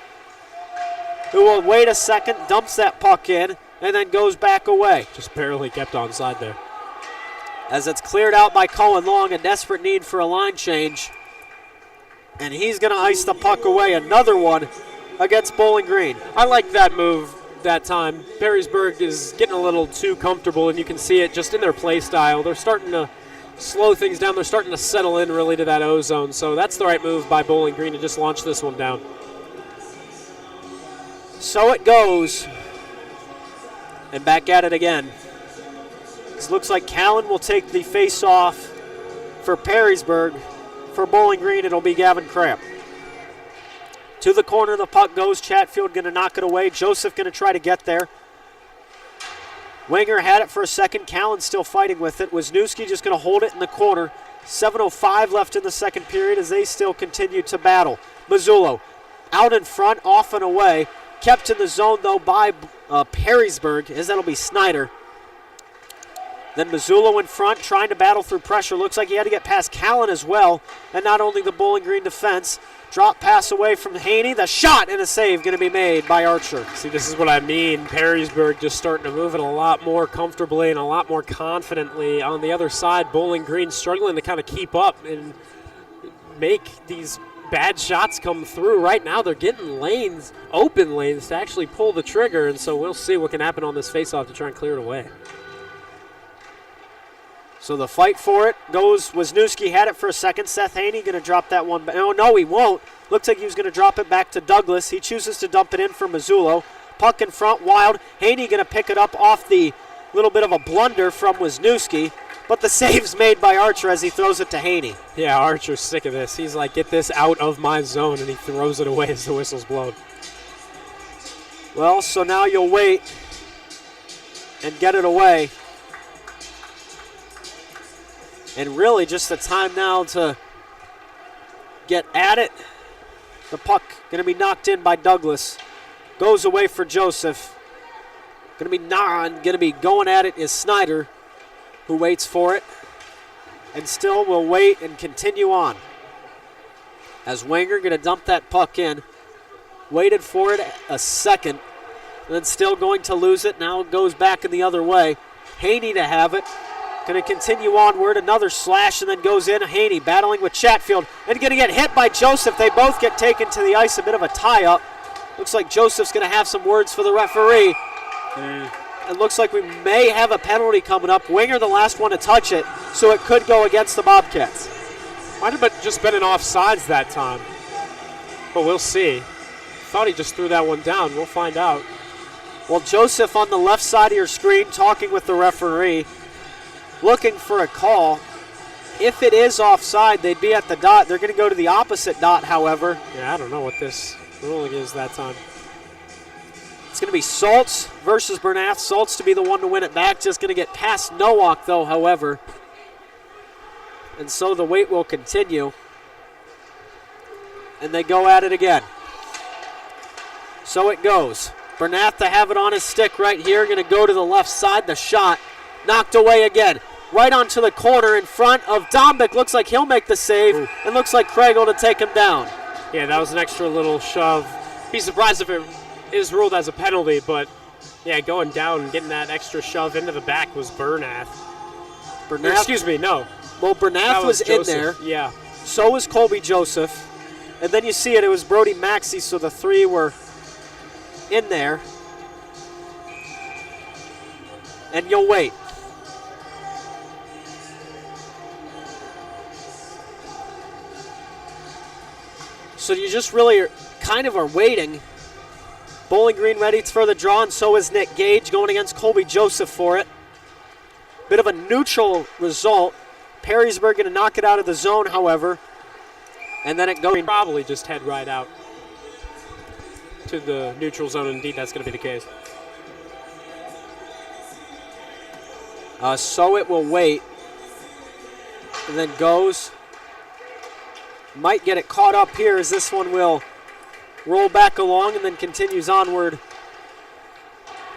who will wait a second, dumps that puck in, and then goes back away. Just barely kept onside there. As it's cleared out by Cohen Long, a desperate need for a line change. And he's going to ice the puck away. Another one against Bowling Green. I like that move that time. Perrysburg is getting a little too comfortable, and you can see it just in their play style. They're starting to slow things down. They're starting to settle in really to that O-zone. So that's the right move by Bowling Green to just launch this one down. So it goes. And back at it again. This looks like Callan will take the face-off for Perrysburg. For Bowling Green, it'll be Gavin Cramp. To the corner, the puck goes. Chatfield going to knock it away. Joseph going to try to get there. Wenger had it for a second. Callan still fighting with it. Wisniewski just going to hold it in the corner. 7:05 left in the second period as they still continue to battle. Mazzullo out in front, off and away. Kept in the zone, though, by Perrysburg, as that'll be Snyder. Then Mazzullo in front, trying to battle through pressure. Looks like he had to get past Callan as well. And not only the Bowling Green defense. Drop pass away from Haney. The shot and a save going to be made by Archer. See, this is what I mean. Perrysburg just starting to move it a lot more comfortably and a lot more confidently. On the other side, Bowling Green struggling to kind of keep up and make these bad shots come through. Right now, they're getting lanes, open lanes, to actually pull the trigger. And so we'll see what can happen on this faceoff to try and clear it away. So the fight for it goes. Wisniewski had it for a second. Seth Haney going to drop that one back. Oh, no, he won't. Looks like he was going to drop it back to Douglas. He chooses to dump it in for Mazzullo. Puck in front, wild. Haney going to pick it up off the little bit of a blunder from Wisniewski. But the save's made by Archer as he throws it to Haney. Yeah, Archer's sick of this. He's like, get this out of my zone, and he throws it away as the whistle's blown. Well, so now you'll wait and get it away. And really just the time now to get at it. The puck going to be knocked in by Douglas. Goes away for Joseph. Going to be going at it is Snyder, who waits for it. And still will wait and continue on. As Wenger going to dump that puck in. Waited for it a second. And then still going to lose it. Now it goes back in the other way. Haney to have it. Going to continue onward. Another slash and then goes in. Haney battling with Chatfield and going to get hit by Joseph. They both get taken to the ice. A bit of a tie-up. Looks like Joseph's going to have some words for the referee. It looks like we may have a penalty coming up. Winger the last one to touch it, so it could go against the Bobcats. Might have just been an offsides that time. But we'll see. Thought he just threw that one down. We'll find out. Well, Joseph on the left side of your screen talking with the referee, looking for a call. If it is offside, they'd be at the dot. They're going to go to the opposite dot, however. Yeah, I don't know what this ruling is that time. It's going to be Saltz versus Bernath. Saltz to be the one to win it back. Just going to get past Nowak, though, however. And so the wait will continue. And they go at it again. So it goes. Bernath to have it on his stick right here. Going to go to the left side. The shot knocked away again. Right onto the corner in front of Dombick. Looks like he'll make the save. And looks like Craigle to take him down. Yeah, that was an extra little shove. Be surprised if it is ruled as a penalty, but yeah, going down and getting that extra shove into the back was Bernath. Or, excuse me, no. Well, Bernath was in there. Yeah. So was Colby Joseph. And then you see it was Brody Maxey, so the three were in there. And you'll wait. So you just really kind of are waiting. Bowling Green ready for the draw, and so is Nick Gage going against Colby Joseph for it. Bit of a neutral result. Perrysburg going to knock it out of the zone, however. And then it goes. Probably just head right out to the neutral zone. Indeed, that's going to be the case. So it will wait. And then goes. Might get it caught up here as this one will roll back along and then continues onward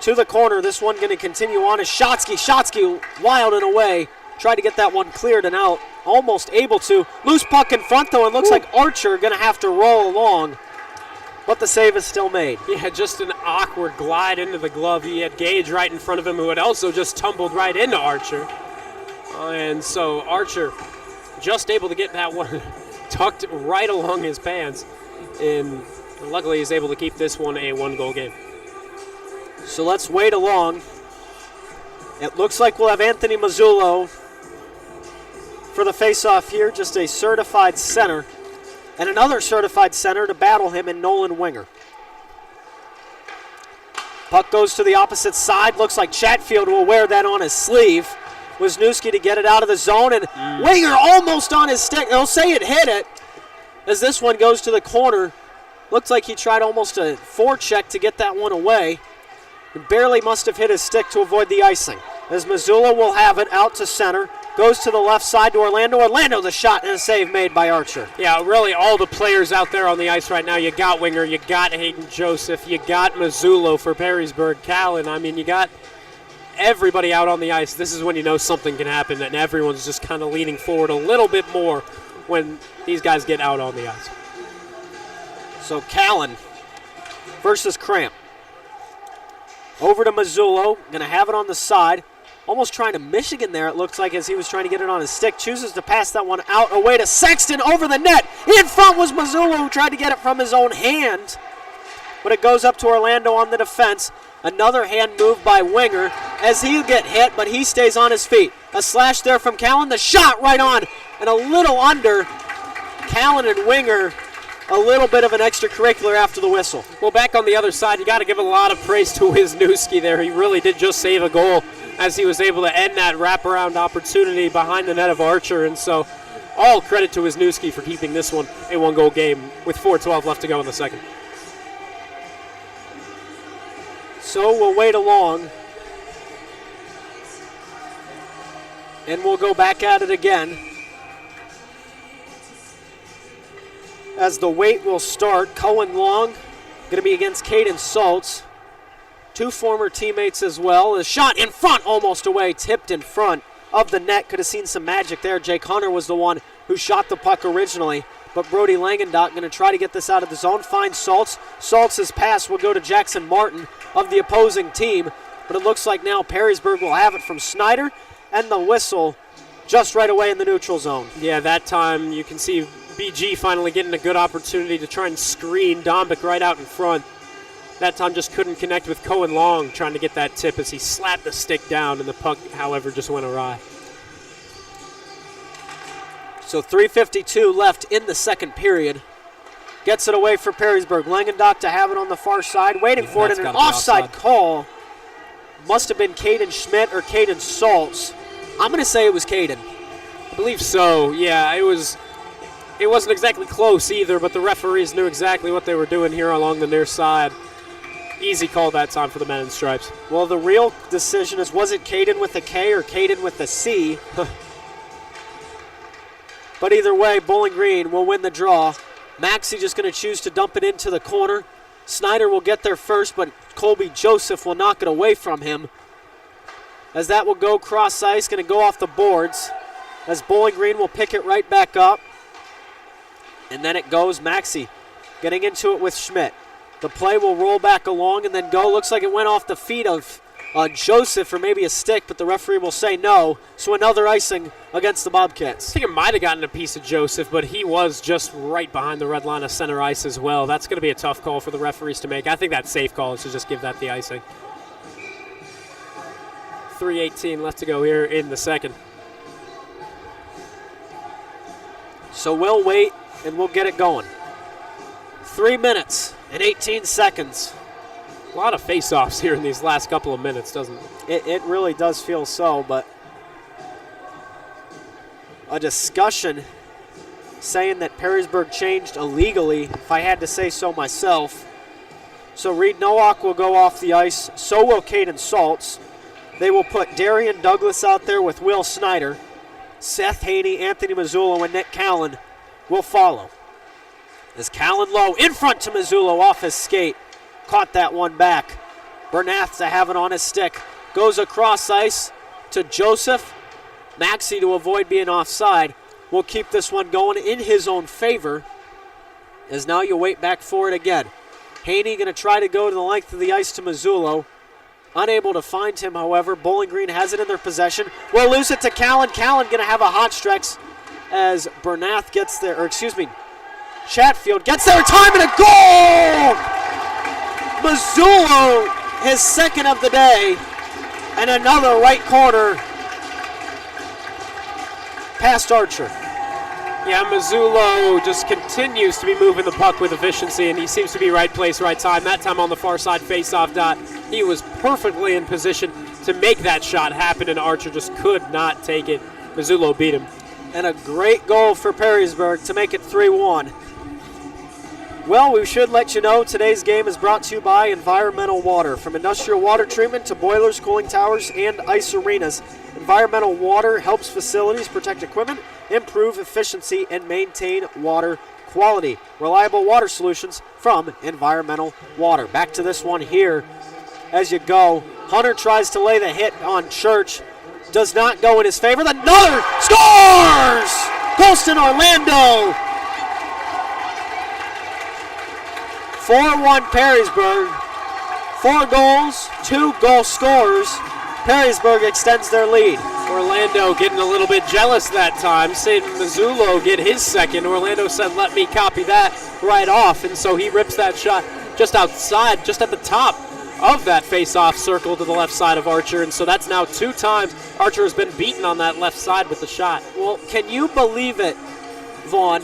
to the corner. This one going to continue on as Shotsky wild and away. Tried to get that one cleared and out. Almost able to. Loose puck in front though, and looks like Archer going to have to roll along. But the save is still made. Yeah, just an awkward glide into the glove. He had Gage right in front of him, who had also just tumbled right into Archer. And so Archer just able to get that one tucked right along his pants. And luckily he's able to keep this one a one-goal game. So let's wait along. It looks like we'll have Anthony Mazzullo for the face-off here, just a certified center. And another certified center to battle him in Nolan Winger. Puck goes to the opposite side. Looks like Chatfield will wear that on his sleeve. Wisniewski to get it out of the zone, and Winger almost on his stick. They'll say it hit it as this one goes to the corner. Looks like he tried almost a forecheck to get that one away. It barely must have hit his stick to avoid the icing. As Mazzullo will have it out to center. Goes to the left side to Orlando. Orlando, the shot and a save made by Archer. Yeah, really all the players out there on the ice right now. You got Winger, you got Hayden Joseph, you got Mazzullo for Perrysburg, Callan. I mean, you got everybody out on the ice. This is when you know something can happen, and everyone's just kind of leaning forward a little bit more when these guys get out on the ice. So Callan versus Cramp. Over to Mazzullo, going to have it on the side. Almost trying to Michigan there, it looks like, as he was trying to get it on his stick. Chooses to pass that one out, away to Sexton, over the net. In front was Mazzullo, who tried to get it from his own hand. But it goes up to Orlando on the defense. Another hand move by Winger as he'll get hit, but he stays on his feet. A slash there from Callan, the shot right on, and a little under. Callan and Winger, a little bit of an extracurricular after the whistle. Well, back on the other side, you got to give a lot of praise to Wisniewski there. He really did just save a goal as he was able to end that wraparound opportunity behind the net of Archer. And so all credit to Wisniewski for keeping this one a one-goal game with 4:12 left to go in the second. So we'll wait along. And we'll go back at it again. As the wait will start, Cohen Long going to be against Caden Saltz. Two former teammates as well. A shot in front, almost away, tipped in front of the net. Could have seen some magic there. Jake Hunter was the one who shot the puck originally. But Brody Langendot going to try to get this out of the zone. Finds Saltz. Saltz's pass will go to Jackson Martin of the opposing team. But it looks like now Perrysburg will have it from Snyder. And the whistle just right away in the neutral zone. Yeah, that time you can see BG finally getting a good opportunity to try and screen Dombick right out in front. That time just couldn't connect with Cohen Long trying to get that tip as he slapped the stick down, and the puck, however, just went awry. So 3:52 left in the second period. Gets it away for Perrysburg. Langendock to have it on the far side, waiting for it, and an offside call. Must have been Caden Schmidt or Caden Saltz. I'm going to say it was Caden. I believe so, yeah. It wasn't exactly close either, but the referees knew exactly what they were doing here along the near side. Easy call that time for the men in stripes. Well, the real decision is, was it Caden with a K or Caden with a C? But either way, Bowling Green will win the draw. Maxey just going to choose to dump it into the corner. Snyder will get there first, but Colby Joseph will knock it away from him. As that will go cross ice, going to go off the boards. As Bowling Green will pick it right back up. And then it goes Maxey getting into it with Schmidt. The play will roll back along and then go. Looks like it went off the feet of Joseph or maybe a stick, but the referee will say no. So another icing against the Bobcats. I think it might have gotten a piece of Joseph, but he was just right behind the red line of center ice as well. That's going to be a tough call for the referees to make. I think that safe call is to just give that the icing. 3:18 left to go here in the second. So we'll wait and we'll get it going. 3 minutes and 18 seconds. A lot of face-offs here in these last couple of minutes, doesn't it? It really does feel so, but a discussion saying that Perrysburg changed illegally, if I had to say so myself. So Ridenour will go off the ice, so will Caden Saltz. They will put Darian Douglas out there with Will Snyder. Seth Haney, Anthony Mazzullo, and Nick Callan will follow. As Callan low in front to Mazzullo off his skate. Caught that one back. Bernath to have it on his stick. Goes across ice to Joseph. Maxey, to avoid being offside, will keep this one going in his own favor. As now you wait back for it again. Haney going to try to go to the length of the ice to Mazzullo. Unable to find him, however. Bowling Green has it in their possession. Will lose it to Callan. Callan going to have a hot stretch as Bernath gets there, or excuse me, Chatfield gets there in time and a goal! Mazzullo, his second of the day, and another right corner past Archer. Yeah, Mazzullo just continues to be moving the puck with efficiency, and he seems to be right place, right time. That time on the far side face-off dot, he was perfectly in position to make that shot happen, and Archer just could not take it. Mazzullo beat him. And a great goal for Perrysburg to make it 3-1. Well, we should let you know today's game is brought to you by Environmental Water. From industrial water treatment to boilers, cooling towers, and ice arenas, Environmental Water helps facilities protect equipment, improve efficiency, and maintain water quality. Reliable water solutions from Environmental Water. Back to this one here as you go. Hunter tries to lay the hit on Church. Does not go in his favor. Another scores! Colston Orlando. 4-1 Perrysburg. 4 goals, 2 goal scorers. Perrysburg extends their lead. Orlando getting a little bit jealous that time, seeing Mazzullo get his second. Orlando said, let me copy that right off, and so he rips that shot just outside, just at the top of that face-off circle to the left side of Archer, and so that's now 2 times Archer has been beaten on that left side with the shot. Well, can you believe it, Vaughn,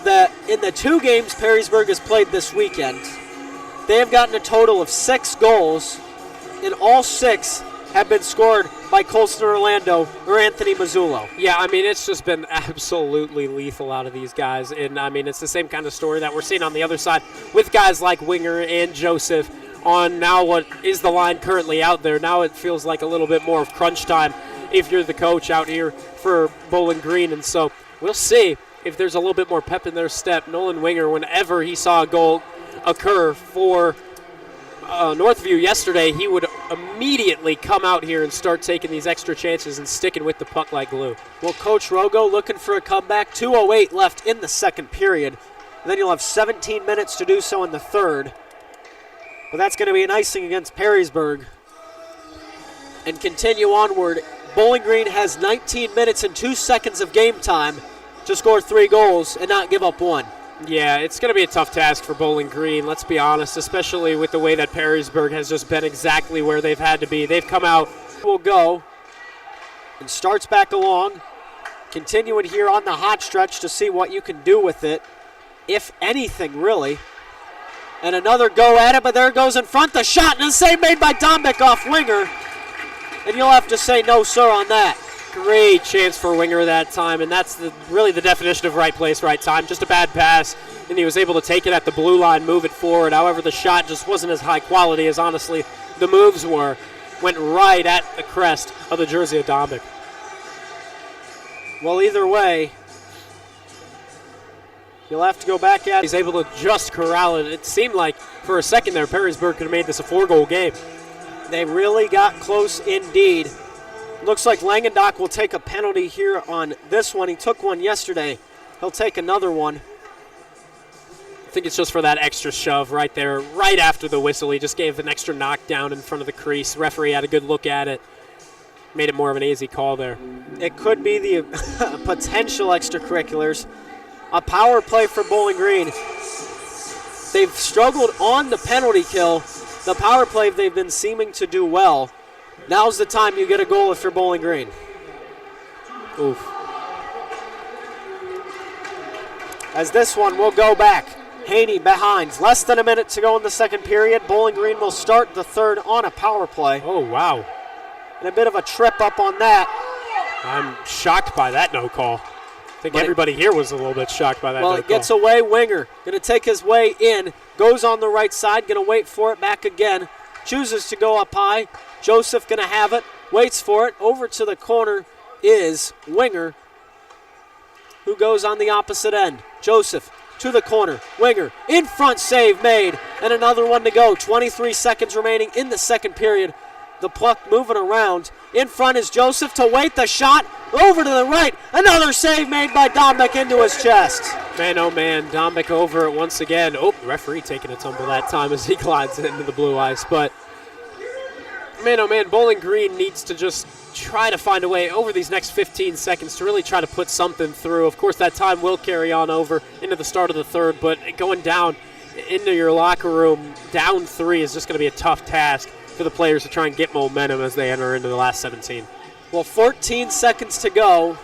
that in the 2 games Perrysburg has played this weekend, they have gotten a total of 6 goals, and all 6 have been scored by Colston Orlando or Anthony Mazzullo. Yeah, I mean, it's just been absolutely lethal out of these guys, and I mean, it's the same kind of story that we're seeing on the other side with guys like Winger and Joseph on now what is the line currently out there. Now it feels like a little bit more of crunch time if you're the coach out here for Bowling Green, and so we'll see if there's a little bit more pep in their step. Nolan Winger, whenever he saw a goal occur for Northview yesterday, he would immediately come out here and start taking these extra chances and sticking with the puck like glue. Well, Coach Rogo looking for a comeback. 2:08 left in the second period. And then you'll have 17 minutes to do so in the third. But that's going to be an icing against Perrysburg. And continue onward. Bowling Green has 19 minutes and 2 seconds of game time to score 3 goals and not give up 1. Yeah, it's going to be a tough task for Bowling Green, let's be honest, especially with the way that Perrysburg has just been exactly where they've had to be. They've come out. Will go and starts back along. Continuing here on the hot stretch to see what you can do with it, if anything, really. And another go at it, but there goes in front the shot, and a save made by Dombeck off Winger. And you'll have to say no, sir, on that. Great chance for Winger that time, and that's really the definition of right place, right time. Just a bad pass, and he was able to take it at the blue line, move it forward. However, the shot just wasn't as high quality as, honestly, the moves were. Went right at the crest of the jersey of Dombeck. Well, either way, you'll have to go back at it. He's able to just corral it. It seemed like for a second there, Perrysburg could have made this a 4-goal game. They really got close indeed. Looks like Langendock will take a penalty here on this one. He took one yesterday. He'll take another one. I think it's just for that extra shove right there, right after the whistle. He just gave an extra knockdown in front of the crease. Referee had a good look at it. Made it more of an easy call there. It could be the potential extracurriculars. A power play for Bowling Green. They've struggled on the penalty kill. The power play they've been seeming to do well. Now's the time you get a goal if you're Bowling Green. Oof. As this one will go back. Haney behind. Less than a minute to go in the second period. Bowling Green will start the third on a power play. Oh, wow. And a bit of a trip up on that. I'm shocked by that no call. I think everybody here was a little bit shocked by that no call. Well, it gets away. Winger going to take his way in. Goes on the right side. Going to wait for it back again. Chooses to go up high. Joseph going to have it. Waits for it. Over to the corner is Winger, who goes on the opposite end. Joseph to the corner. Winger in front, save made. And another one to go. 23 seconds remaining in the second period. The puck moving around. In front is Joseph to wait the shot. Over to the right. Another save made by Dombeck into his chest. Man, oh man, Dombeck over it once again. Oh, referee taking a tumble that time as he glides into the blue ice. But, man, oh man, Bowling Green needs to just try to find a way over these next 15 seconds to really try to put something through. Of course, that time will carry on over into the start of the third, but going down into your locker room, down 3 is just going to be a tough task for the players to try and get momentum as they enter into the last 17. Well, 14 seconds to go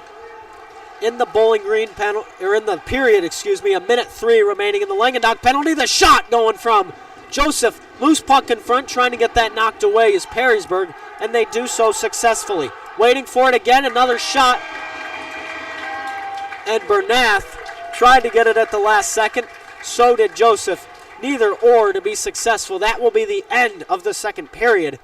in the Bowling Green penalty, or in the period, a minute 3 remaining in the Langendock penalty. The shot going from Joseph. Loose puck in front, trying to get that knocked away is Perrysburg, and they do so successfully. Waiting for it again, another shot. And Bernath tried to get it at the last second. So did Joseph. Neither or to be successful. That will be the end of the second period.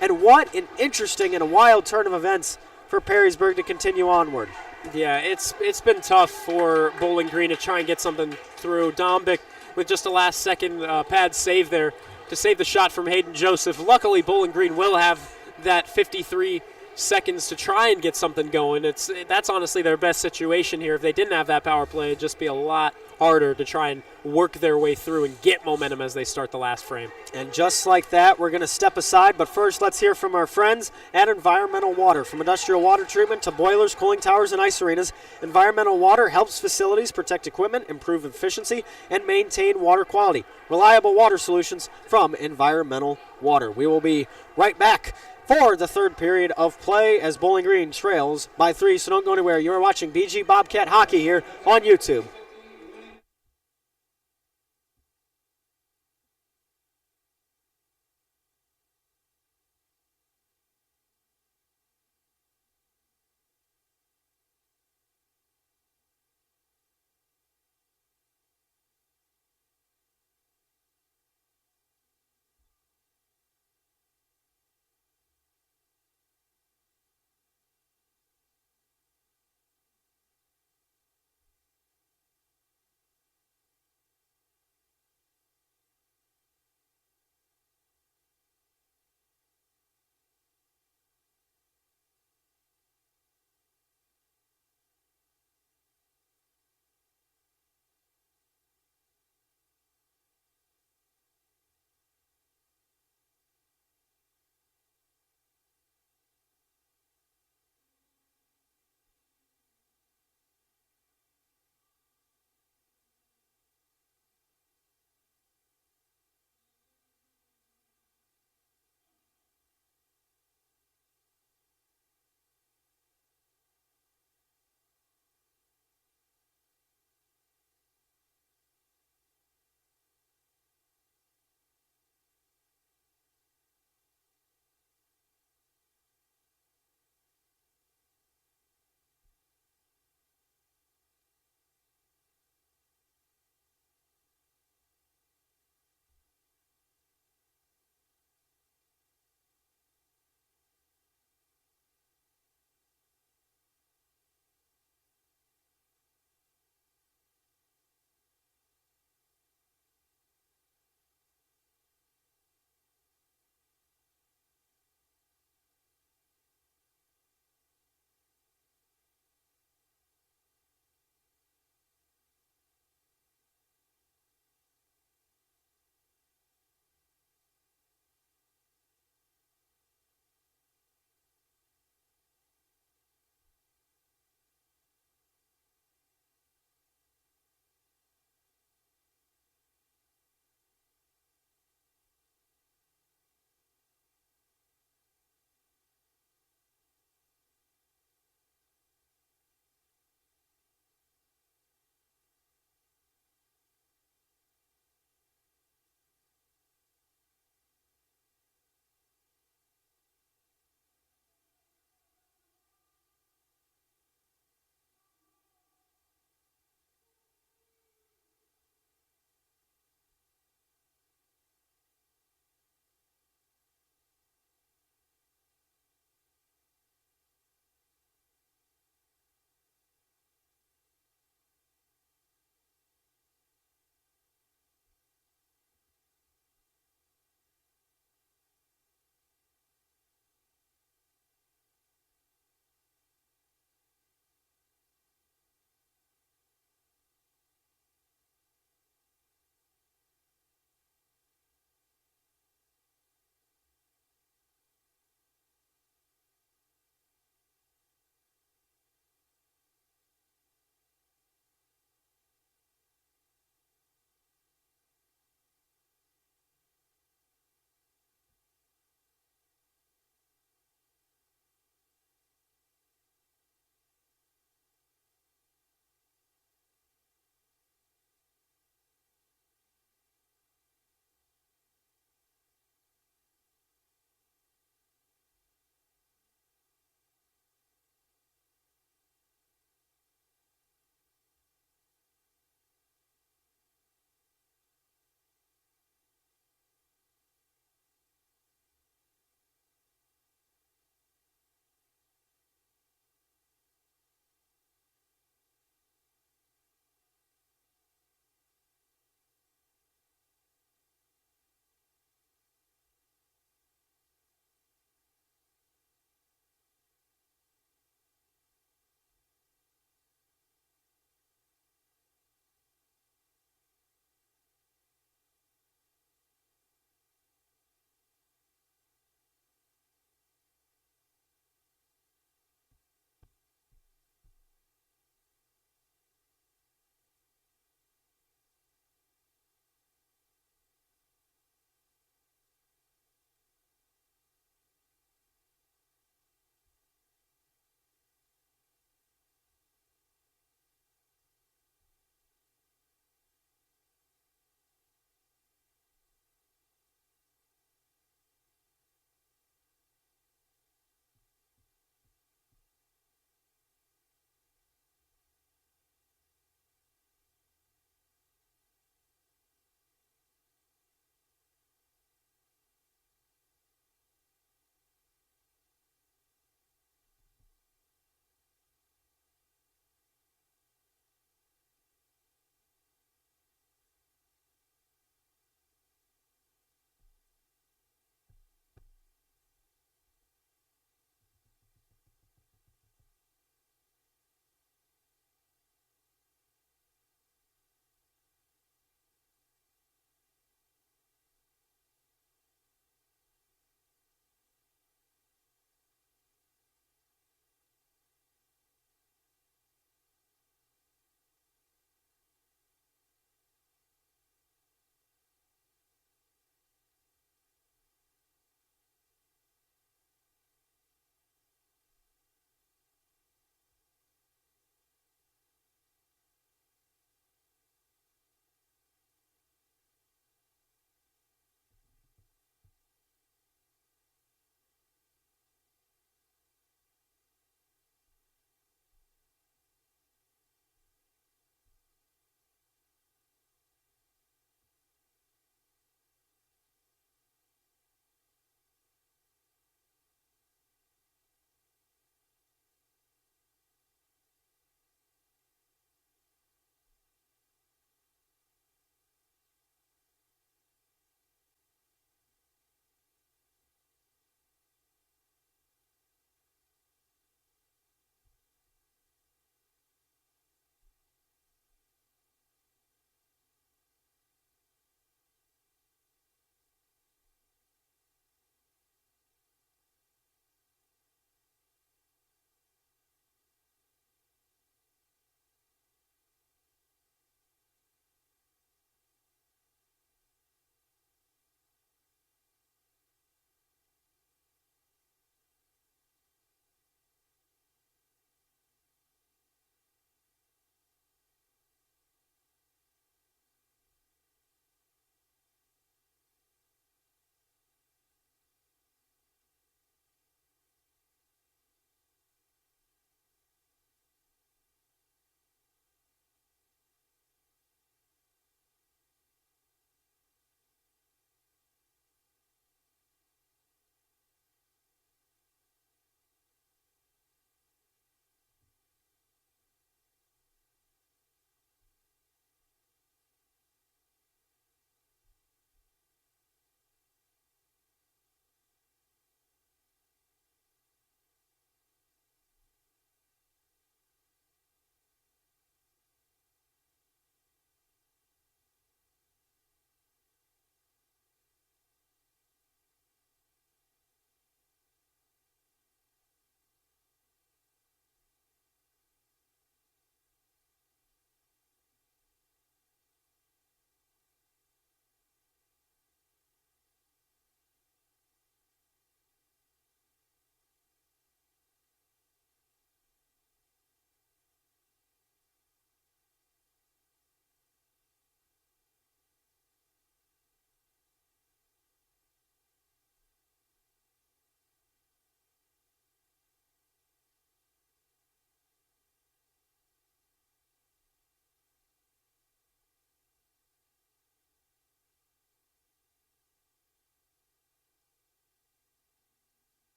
And what an interesting and a wild turn of events for Perrysburg to continue onward. Yeah, it's been tough for Bowling Green to try and get something through. Dombeck with just a last second pad save there to save the shot from Hayden Joseph. Luckily, Bowling Green will have that 53 seconds to try and get something going. That's honestly their best situation here. If they didn't have that power play, it'd just be a lot harder to try and work their way through and get momentum as they start the last frame. And just like that, we're going to step aside, but first let's hear from our friends at Environmental Water. From industrial water treatment to boilers, cooling towers, and ice arenas, Environmental Water helps facilities protect equipment, improve efficiency, and maintain water quality. Reliable water solutions from Environmental Water. We will be right back for the third period of play as Bowling Green trails by 3, so don't go anywhere. You're watching BG Bobcat Hockey here on YouTube.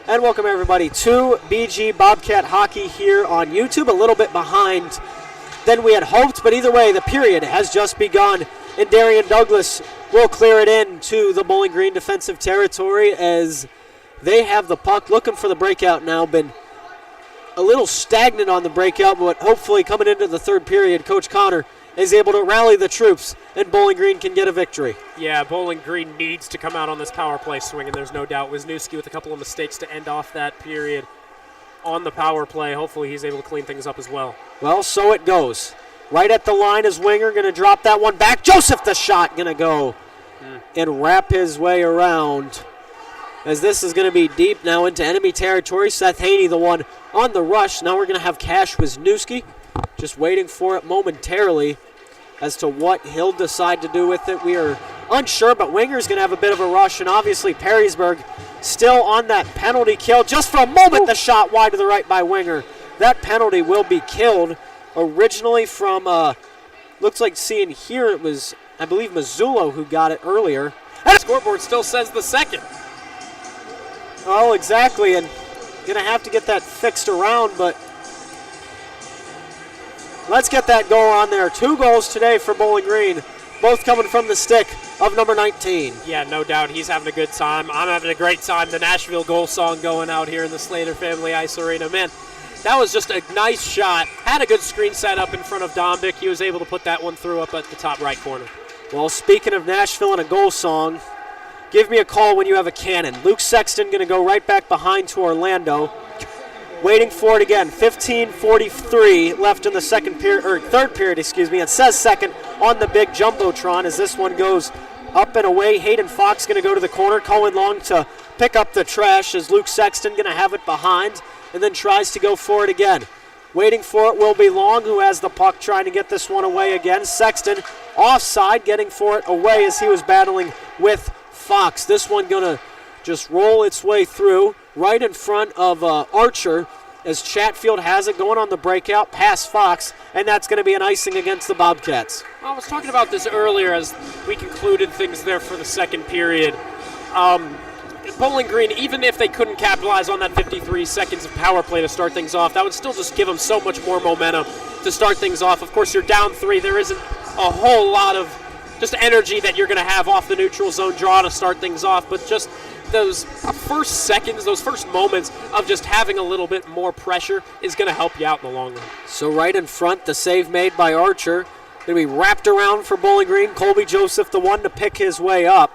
And welcome everybody to BG Bobcat Hockey here on YouTube. A little bit behind than we had hoped, but either way, the period has just begun. And Darian Douglas will clear it in to the Bowling Green defensive territory as they have the puck, looking for the breakout now. Been a little stagnant on the breakout, but hopefully coming into the third period, Coach Connor is able to rally the troops, and Bowling Green can get a victory. Yeah, Bowling Green needs to come out on this power play swing, and there's no doubt. Wisniewski with a couple of mistakes to end off that period on the power play. Hopefully he's able to clean things up as well. Well, so it goes. Right at the line is Winger, going to drop that one back. Joseph, the shot, going to go and wrap his way around, as this is going to be deep now into enemy territory. Seth Haney, the one on the rush. Now we're going to have Cash Wisniewski just waiting for it momentarily as to what he'll decide to do with it. We are unsure, but Winger's going to have a bit of a rush, and obviously Perrysburg still on that penalty kill. Just for a moment, the shot wide to the right by Winger. That penalty will be killed. Originally from, looks like seeing here it was, I believe, Mazzullo who got it earlier. And the scoreboard still says the second. Oh, exactly, and going to have to get that fixed around, but let's get that goal on there. 2 goals today for Bowling Green, both coming from the stick of number 19. Yeah, no doubt. He's having a good time. I'm having a great time. The Nashville goal song going out here in the Slater Family Ice Arena. Man, that was just a nice shot. Had a good screen set up in front of Dombic. He was able to put that one through up at the top right corner. Well, speaking of Nashville and a goal song, give me a call when you have a cannon. Luke Sexton going to go right back behind to Orlando. Waiting for it again. 15:43 left in the third period. It says second on the big jumbotron as this one goes up and away. Hayden Fox going to go to the corner. Cohen Long to pick up the trash as Luke Sexton going to have it behind and then tries to go for it again. Waiting for it will be Long, who has the puck, trying to get this one away again. Sexton offside, getting for it away as he was battling with Fox. This one going to just roll its way through right in front of Archer as Chatfield has it going on the breakout past Fox, and that's going to be an icing against the Bobcats. I was talking about this earlier as we concluded things there for the second period. Bowling Green, even if they couldn't capitalize on that 53 seconds of power play to start things off, that would still just give them so much more momentum to start things off. Of course, you're down 3. There isn't a whole lot of just energy that you're going to have off the neutral zone draw to start things off, but just those first seconds, those first moments of just having a little bit more pressure is going to help you out in the long run. So right in front, the save made by Archer. Going to be wrapped around for Bowling Green. Colby Joseph, the one to pick his way up.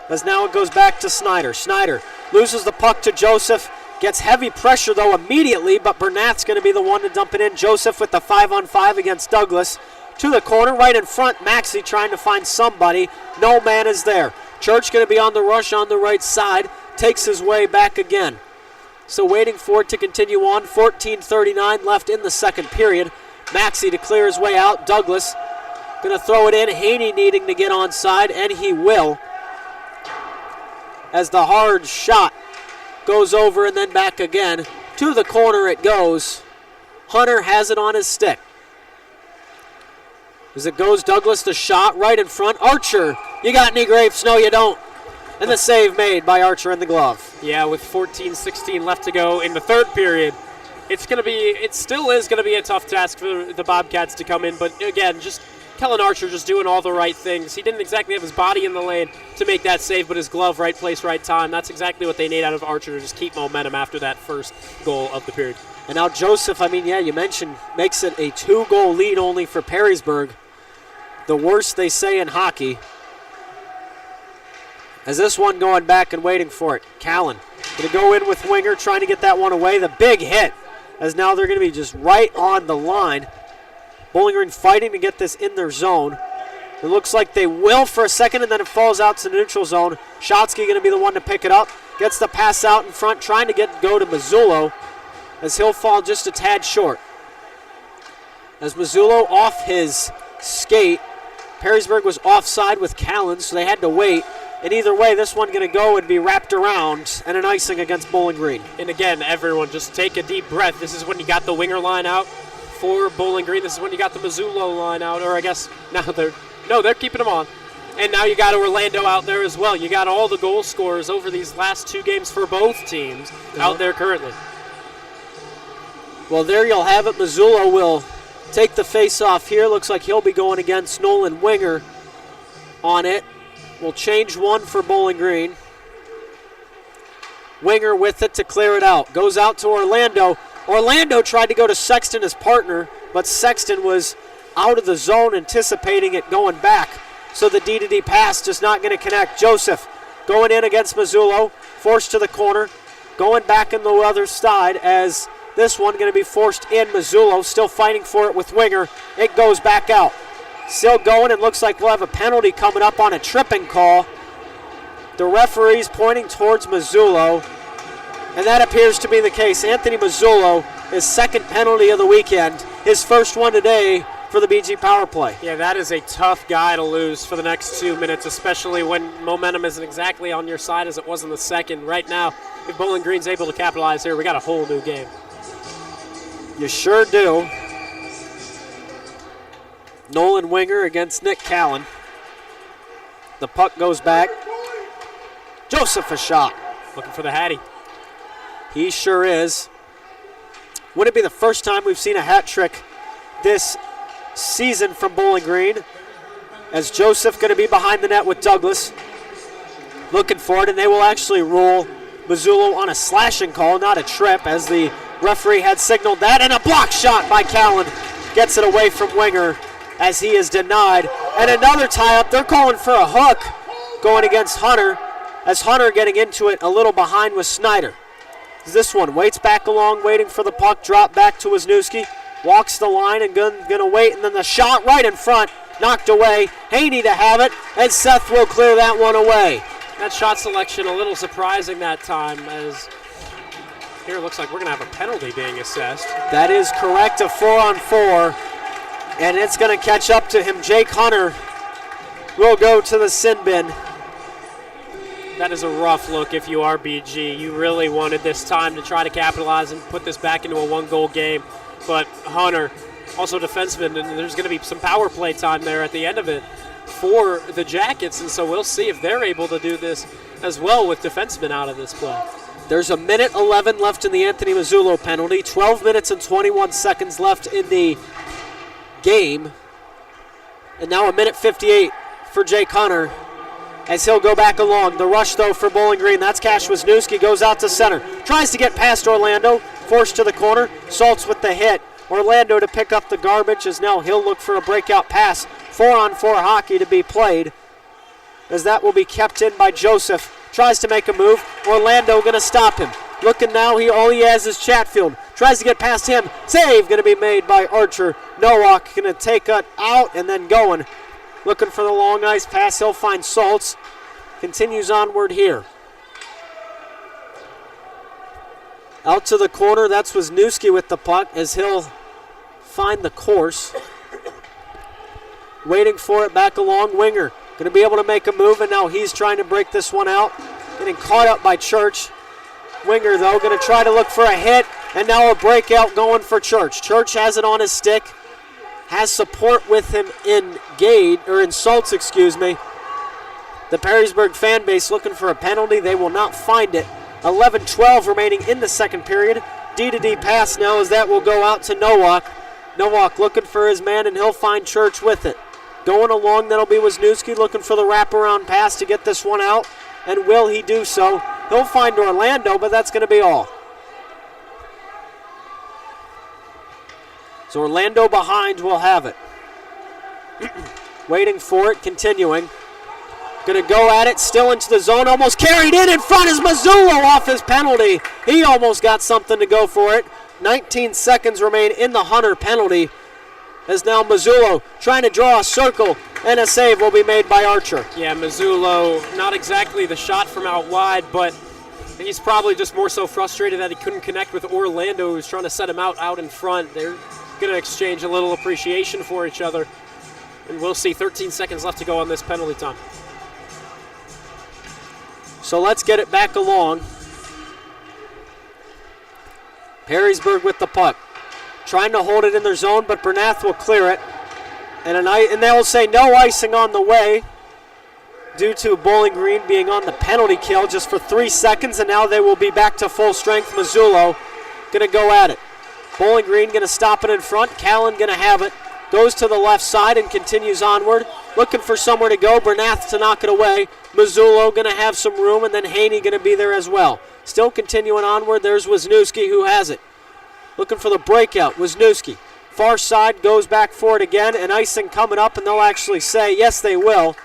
As now it goes back to Snyder. Snyder loses the puck to Joseph. Gets heavy pressure, though, immediately, but Bernath's going to be the one to dump it in. Joseph with the 5-on-5 against Douglas. To the corner, right in front. Maxey trying to find somebody. No man is there. Church going to be on the rush on the right side. Takes his way back again. So waiting for it to continue on. 14:39 left in the second period. Maxey to clear his way out. Douglas going to throw it in. Haney needing to get onside, and he will, as the hard shot goes over and then back again. To the corner it goes. Hunter has it on his stick. As it goes, Douglas, the shot right in front. Archer, you got any grapes? No, you don't. And the save made by Archer in the glove. Yeah, with 14:16 left to go in the third period, it still is going to be a tough task for the Bobcats to come in. But again, just Kellen Archer just doing all the right things. He didn't exactly have his body in the lane to make that save, but his glove, right place, right time. That's exactly what they need out of Archer to just keep momentum after that first goal of the period. And now Joseph, you mentioned, makes it a 2-goal lead only for Perrysburg. The worst they say in hockey. As this one going back and waiting for it. Callan going to go in with Winger, trying to get that one away. The big hit, as now they're going to be just right on the line. Bowling Green fighting to get this in their zone. It looks like they will for a second, and then it falls out to the neutral zone. Shotsky going to be the one to pick it up. Gets the pass out in front, trying to go to Mazzullo, as he'll fall just a tad short. As Mazzullo off his skate. Perrysburg was offside with Callan, so they had to wait. And either way, this one going to go and be wrapped around, and an icing against Bowling Green. And again, everyone, just take a deep breath. This is when you got the Winger line out for Bowling Green. This is when you got the Mazzullo line out, or I guess now they're keeping them on. And now you got Orlando out there as well. You got all the goal scorers over these last 2 games for both teams out there currently. Well, there you'll have it. Mazzullo will take the face-off here. Looks like he'll be going against Nolan Winger on it. We'll change one for Bowling Green. Winger with it to clear it out. Goes out to Orlando. Orlando tried to go to Sexton as partner, but Sexton was out of the zone anticipating it going back. So the D-to-D pass just not going to connect. Joseph going in against Mazzullo, forced to the corner, going back in the other side as this one going to be forced in. Mazzullo still fighting for it with Winger. It goes back out. Still going, and looks like we'll have a penalty coming up on a tripping call. The referee's pointing towards Mazzullo, and that appears to be the case. Anthony Mazzullo, his second penalty of the weekend, his first one today for the BG power play. Yeah, that is a tough guy to lose for the next 2 minutes, especially when momentum isn't exactly on your side as it was in the second. Right now, if Bowling Green's able to capitalize here, we got a whole new game. You sure do. Nolan Winger against Nick Callan. The puck goes back. Joseph a shot. Looking for the Hattie. He sure is. Would it be the first time we've seen a hat trick this season from Bowling Green? As Joseph going to be behind the net with Douglas. Looking for it, and they will actually rule Mazzullo on a slashing call, not a trip, as the referee had signaled that. And a block shot by Callan gets it away from Winger as he is denied. And another tie-up. They're calling for a hook going against Hunter, as Hunter getting into it a little behind with Snyder. This one waits back along, waiting for the puck, drop back to Wisniewski, walks the line and gonna wait, and then the shot right in front, knocked away. Haney to have it, and Seth will clear that one away. That shot selection a little surprising that time, as here it looks like we're gonna have a penalty being assessed. That is correct, a 4-on-4, and it's gonna catch up to him. Jake Hunter will go to the sin bin. That is a rough look if you are BG. You really wanted this time to try to capitalize and put this back into a 1-goal game. But Hunter, also defenseman, and there's going to be some power play time there at the end of it for the Jackets. And so we'll see if they're able to do this as well with defensemen out of this play. There's a minute 11 left in the Anthony Mazzullo penalty. 12 minutes and 21 seconds left in the game. And now a minute 58 for Jake Hunter, as he'll go back along. The rush, though, for Bowling Green. That's Cash Wisniewski. Goes out to center. Tries to get past Orlando. Forced to the corner. Salts with the hit. Orlando to pick up the garbage, as now he'll look for a breakout pass. 4-on-4 hockey to be played, as that will be kept in by Joseph. Tries to make a move. Orlando going to stop him. Looking now, all he has is Chatfield. Tries to get past him. Save going to be made by Archer. Nowak going to take it out and then going. Looking for the long ice pass. He'll find Salts. Continues onward here. Out to the corner. That's Wisniewski with the puck, as he'll find the course. Waiting for it back along. Winger going to be able to make a move, and now he's trying to break this one out. Getting caught up by Church. Winger, though, going to try to look for a hit, and now a breakout going for Church. Church has it on his stick. Has support with him in Salts, excuse me. The Perrysburg fan base looking for a penalty. They will not find it. 11-12 remaining in the second period. D-to-D pass now, as that will go out to Nowak. Nowak looking for his man, and he'll find Church with it. Going along, that'll be Wisniewski looking for the wraparound pass to get this one out. And will he do so? He'll find Orlando, but that's going to be all. So Orlando behind will have it. Waiting for it, continuing. Going to go at it, still into the zone, almost carried in front is Mazzullo off his penalty. He almost got something to go for it. 19 seconds remain in the Hunter penalty, as now Mazzullo trying to draw a circle, and a save will be made by Archer. Yeah, Mazzullo, not exactly the shot from out wide, but he's probably just more so frustrated that he couldn't connect with Orlando, who's trying to set him out in front. They're going to exchange a little appreciation for each other, and we'll see 13 seconds left to go on this penalty time. So let's get it back along. Perrysburg with the puck. Trying to hold it in their zone, but Bernath will clear it. And they will say no icing on the way. due to Bowling Green being on the penalty kill just for 3 seconds, and now they will be back to full strength. Mazzullo going to go at it. Bowling Green going to stop it in front. Callan going to have it. Goes to the left side and continues onward. Looking for somewhere to go. Bernath to knock it away. Mazzullo going to have some room, and then Haney going to be there as well. Still continuing onward. There's Wisniewski who has it. Looking for the breakout. Wisniewski. Far side goes back for it again, and icing coming up, and they'll actually say, yes, they will,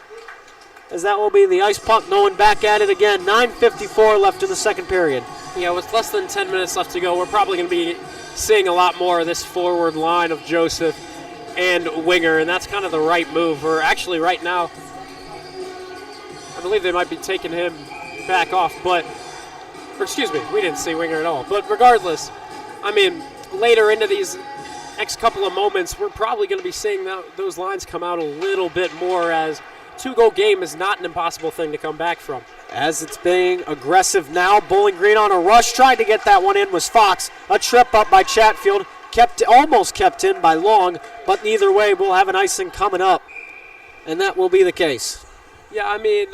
as that will be the ice puck. No one back at it again. 9:54 left in the second period. Yeah, with less than 10 minutes left to go, we're probably going to be seeing a lot more of this forward line of Joseph and Winger, and that's kind of the right move. Or actually, right now, I believe they might be taking him back off, or excuse me, we didn't see Winger at all. But regardless, I mean, later into these next couple of moments, we're probably going to be seeing those lines come out a little bit more, as two-goal game is not an impossible thing to come back from. As it's being aggressive now, Bowling Green on a rush, tried to get that one in was Fox. A trip up by Chatfield, almost kept in by Long, but either way, we'll have an icing coming up, and that will be the case. Yeah, I mean,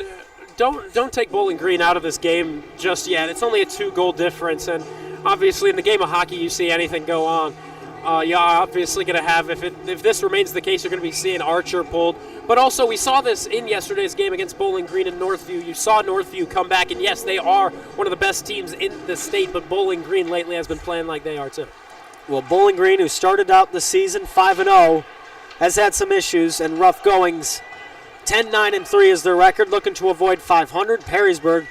don't take Bowling Green out of this game just yet. It's only a 2-goal difference, and obviously in the game of hockey, you see anything go on. You're obviously going to have, if this remains the case, you're going to be seeing Archer pulled. But also, we saw this in yesterday's game against Bowling Green and Northview. You saw Northview come back, and yes, they are one of the best teams in the state, but Bowling Green lately has been playing like they are too. Well, Bowling Green, who started out the season 5-0, has had some issues and rough goings. 10-9-3 is their record, looking to avoid 500. Perrysburg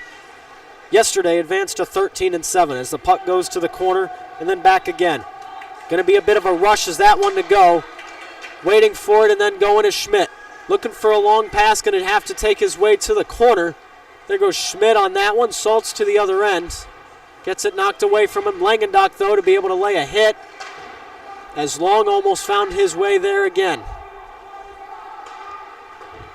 yesterday advanced to 13-7 as the puck goes to the corner and then back again. Going to be a bit of a rush as that one to go. Waiting for it and then going to Schmidt. Looking for a long pass, going to have to take his way to the corner. There goes Schmidt on that one. Saltz to the other end. Gets it knocked away from him. Langendock, though, to be able to lay a hit, as Long almost found his way there again.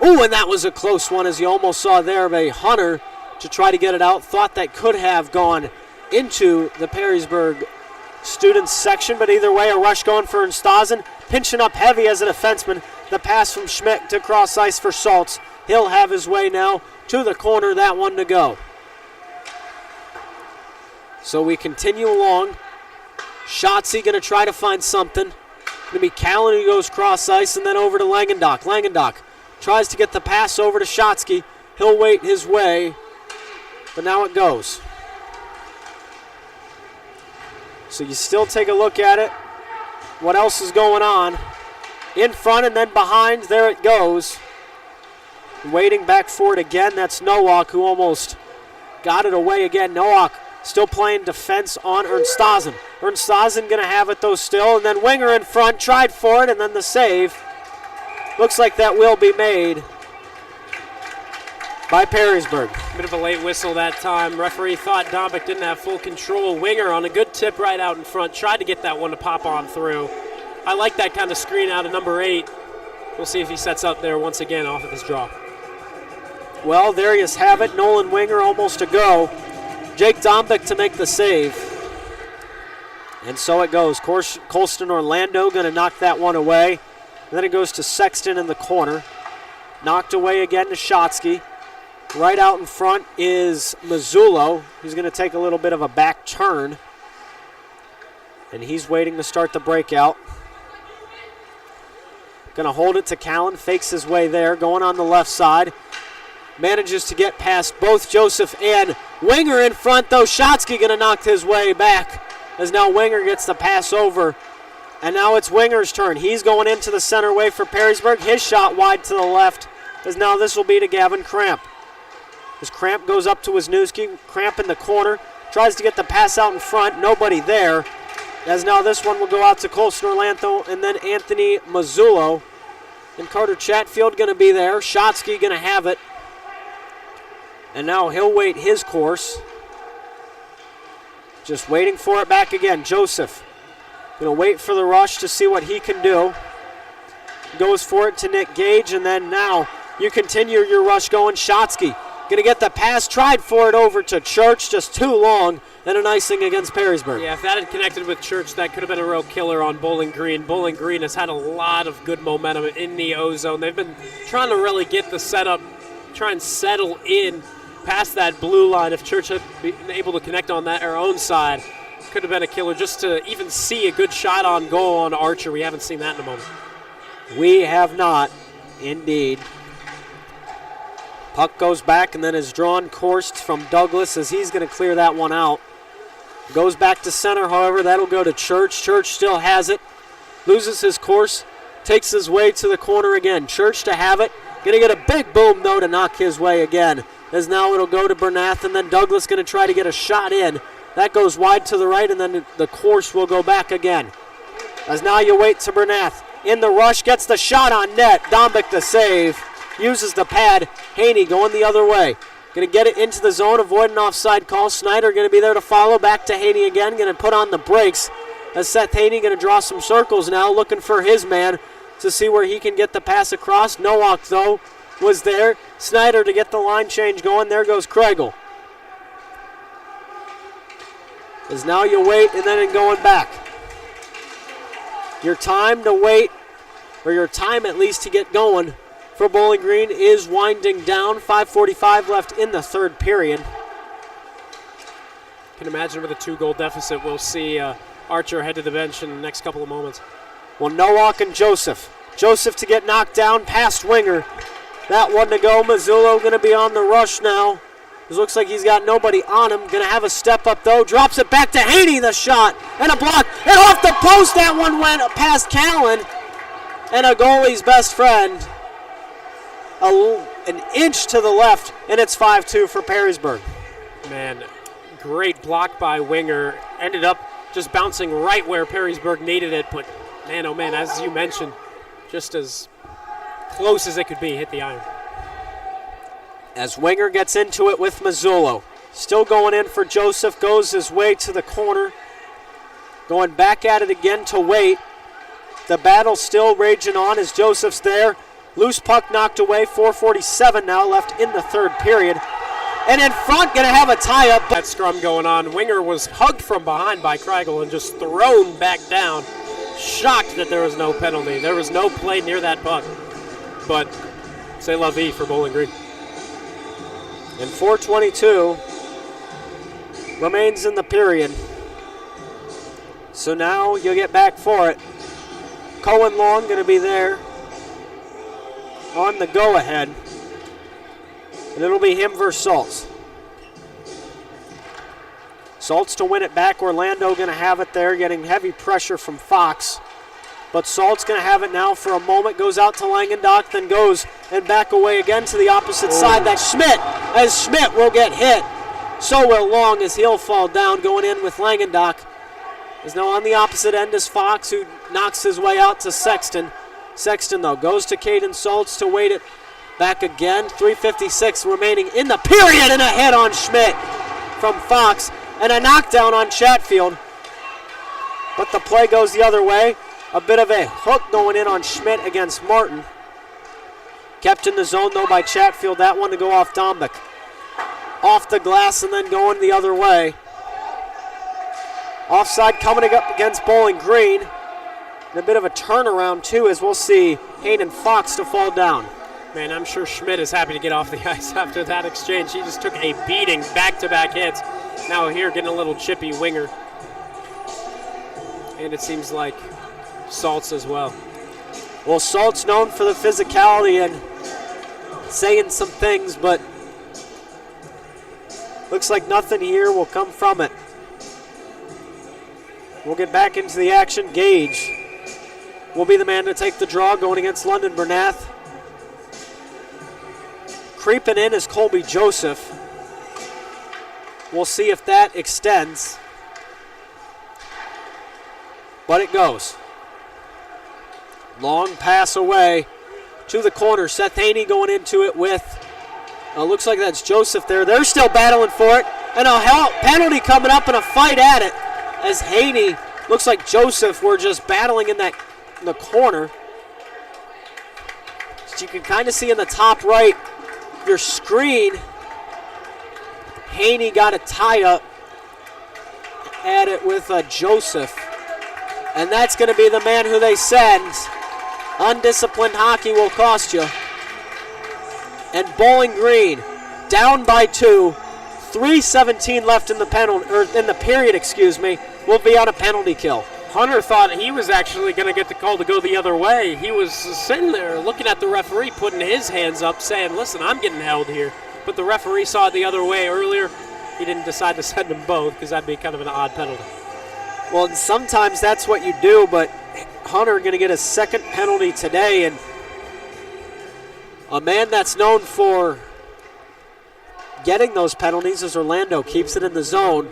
Ooh, and that was a close one, as you almost saw there of a Hunter to try to get it out. Thought that could have gone into the Perrysburg students section, but either way, a rush going for Unstazen. Pinching up heavy as a defenseman. The pass from Schmidt to cross ice for Saltz. He'll have his way now to the corner, that one to go. So we continue along. Schatzy going to try to find something. Going to be Callan who goes cross ice and then over to Langendock. Langendock tries to get the pass over to Shotsky. He'll wait his way, but now it goes. So you still take a look at it. What else is going on? In front and then behind, there it goes. Waiting back for it again, that's Nowak who almost got it away again. Nowak still playing defense on Ernstazen. Ernstazen going to have it though still, and then Winger in front, tried for it, and then the save. Looks like that will be made by Perrysburg. Bit of a late whistle that time. Referee thought Dombick didn't have full control. Winger on a good tip right out in front. Tried to get that one to pop on through. I like that kind of screen out of number 8. We'll see if he sets up there once again off of his draw. Well, there you have it. Nolan Winger almost to go. Jake Dombick to make the save. And so it goes. Colston Orlando going to knock that one away. And then it goes to Sexton in the corner. Knocked away again to Shotsky. Right out in front is Mazzullo. He's going to take a little bit of a back turn. And he's waiting to start the breakout. Going to hold it to Callan. Fakes his way there. Going on the left side. Manages to get past both Joseph and Winger in front, though. Shotsky going to knock his way back as now Winger gets the pass over. And now it's Winger's turn. He's going into the center way for Perrysburg. His shot wide to the left, as now this will be to Gavin Cramp. As Cramp goes up to Wisniewski. Cramp in the corner. Tries to get the pass out in front. Nobody there. As now this one will go out to Colston Orlando and then Anthony Mazzullo. And Carter Chatfield going to be there. Shotsky going to have it. And now he'll wait his course. Just waiting for it back again. Joseph going to wait for the rush to see what he can do. Goes for it to Nick Gage, and then now you continue your rush going. Shotsky going to get the pass, tried for it over to Church, just too long, and an icing against Perrysburg. Yeah, if that had connected with Church, that could have been a real killer on Bowling Green. Bowling Green has had a lot of good momentum in the O-zone. They've been trying to really get the setup try and settle in past that blue line. If Church had been able to connect on that our own side, could have been a killer. Just to even see a good shot on goal on Archer, we haven't seen that in a moment. We have not, indeed. Puck goes back and then is drawn coursed from Douglas as he's going to clear that one out. Goes back to center, however, that'll go to Church. Church still has it. Loses his course. Takes his way to the corner again. Church to have it. Going to get a big boom, though, to knock his way again. As now it'll go to Bernath, and then Douglas going to try to get a shot in. That goes wide to the right, and then the course will go back again. As now you wait to Bernath. In the rush, gets the shot on net. Dombick the save. Uses the pad. Haney going the other way. Going to get it into the zone, avoid an offside call. Snyder going to be there to follow. Back to Haney again. Going to put on the brakes. As Seth Haney going to draw some circles now, looking for his man to see where he can get the pass across. Nowak, though, was there. Snyder to get the line change going. There goes Kreigel. As now you wait and then going back. Your time to wait, or your time at least to get going for Bowling Green is winding down. 5:45 left in the third period. Can imagine with a 2-goal deficit, we'll see Archer head to the bench in the next couple of moments. Well, Nowak and Joseph. Joseph to get knocked down past Winger. That one to go. Mazzullo going to be on the rush now. It looks like he's got nobody on him. Going to have a step up, though. Drops it back to Haney, the shot. And a block. And off the post, that one went past Callan. And a goalie's best friend. An inch to the left, and it's 5-2 for Perrysburg. Man, great block by Winger. Ended up just bouncing right where Perrysburg needed it. But, man, oh, man, as you mentioned, just as close as it could be, hit the iron. As Winger gets into it with Mazzullo. Still going in for Joseph, goes his way to the corner. Going back at it again to wait. The battle still raging on as Joseph's there. Loose puck knocked away, 4:47 now left in the third period. And in front, going to have a tie-up. That scrum going on. Winger was hugged from behind by Kreigel and just thrown back down. Shocked that there was no penalty. There was no play near that puck. But c'est la vie for Bowling Green. And 4:22 remains in the period. So now you'll get back for it. Cohen Long going to be there on the go-ahead. And it'll be him versus Saltz. Saltz to win it back. Orlando going to have it there, getting heavy pressure from Fox. But Salt's going to have it now for a moment. Goes out to Langendock, then goes and back away again to the opposite side. That's Schmidt, as Schmidt will get hit. So will Long as he'll fall down, going in with Langendock. Is now on the opposite end is Fox, who knocks his way out to Sexton. Sexton, though, goes to Caden Saltz to wait it back again. 3:56 remaining in the period, and a hit on Schmidt from Fox. And a knockdown on Chatfield. But the play goes the other way. A bit of a hook going in on Schmidt against Martin. Kept in the zone, though, by Chatfield. That one to go off Dombick. Off the glass and then going the other way. Offside coming up against Bowling Green. And a bit of a turnaround, too, as we'll see Hayden Fox to fall down. Man, I'm sure Schmidt is happy to get off the ice after that exchange. He just took a beating, back-to-back hits. Now here getting a little chippy Winger. And it seems like Saltz as well. Well, Salt's known for the physicality and saying some things, but looks like nothing here will come from it. We'll get back into the action. Gage will be the man to take the draw going against London Bernath. Creeping in is Colby Joseph. We'll see if that extends. But it goes. Long pass away to the corner. Seth Haney going into it with, looks like that's Joseph there. They're still battling for it. And a penalty coming up and a fight at it. As Haney, looks like Joseph were just battling in the corner. So you can kind of see in the top right, your screen, Haney got a tie-up at it with Joseph. And that's going to be the man who they send. Undisciplined hockey will cost you. And Bowling Green down by 2. 3:17 left in the period, will be on a penalty kill. Hunter thought he was actually going to get the call to go the other way. He was sitting there looking at the referee, putting his hands up, saying, listen, I'm getting held here. But the referee saw it the other way earlier. He didn't decide to send them both because that'd be kind of an odd penalty. Well, sometimes that's what you do, but Hunter going to get a second penalty today, and a man that's known for getting those penalties is Orlando. Keeps it in the zone.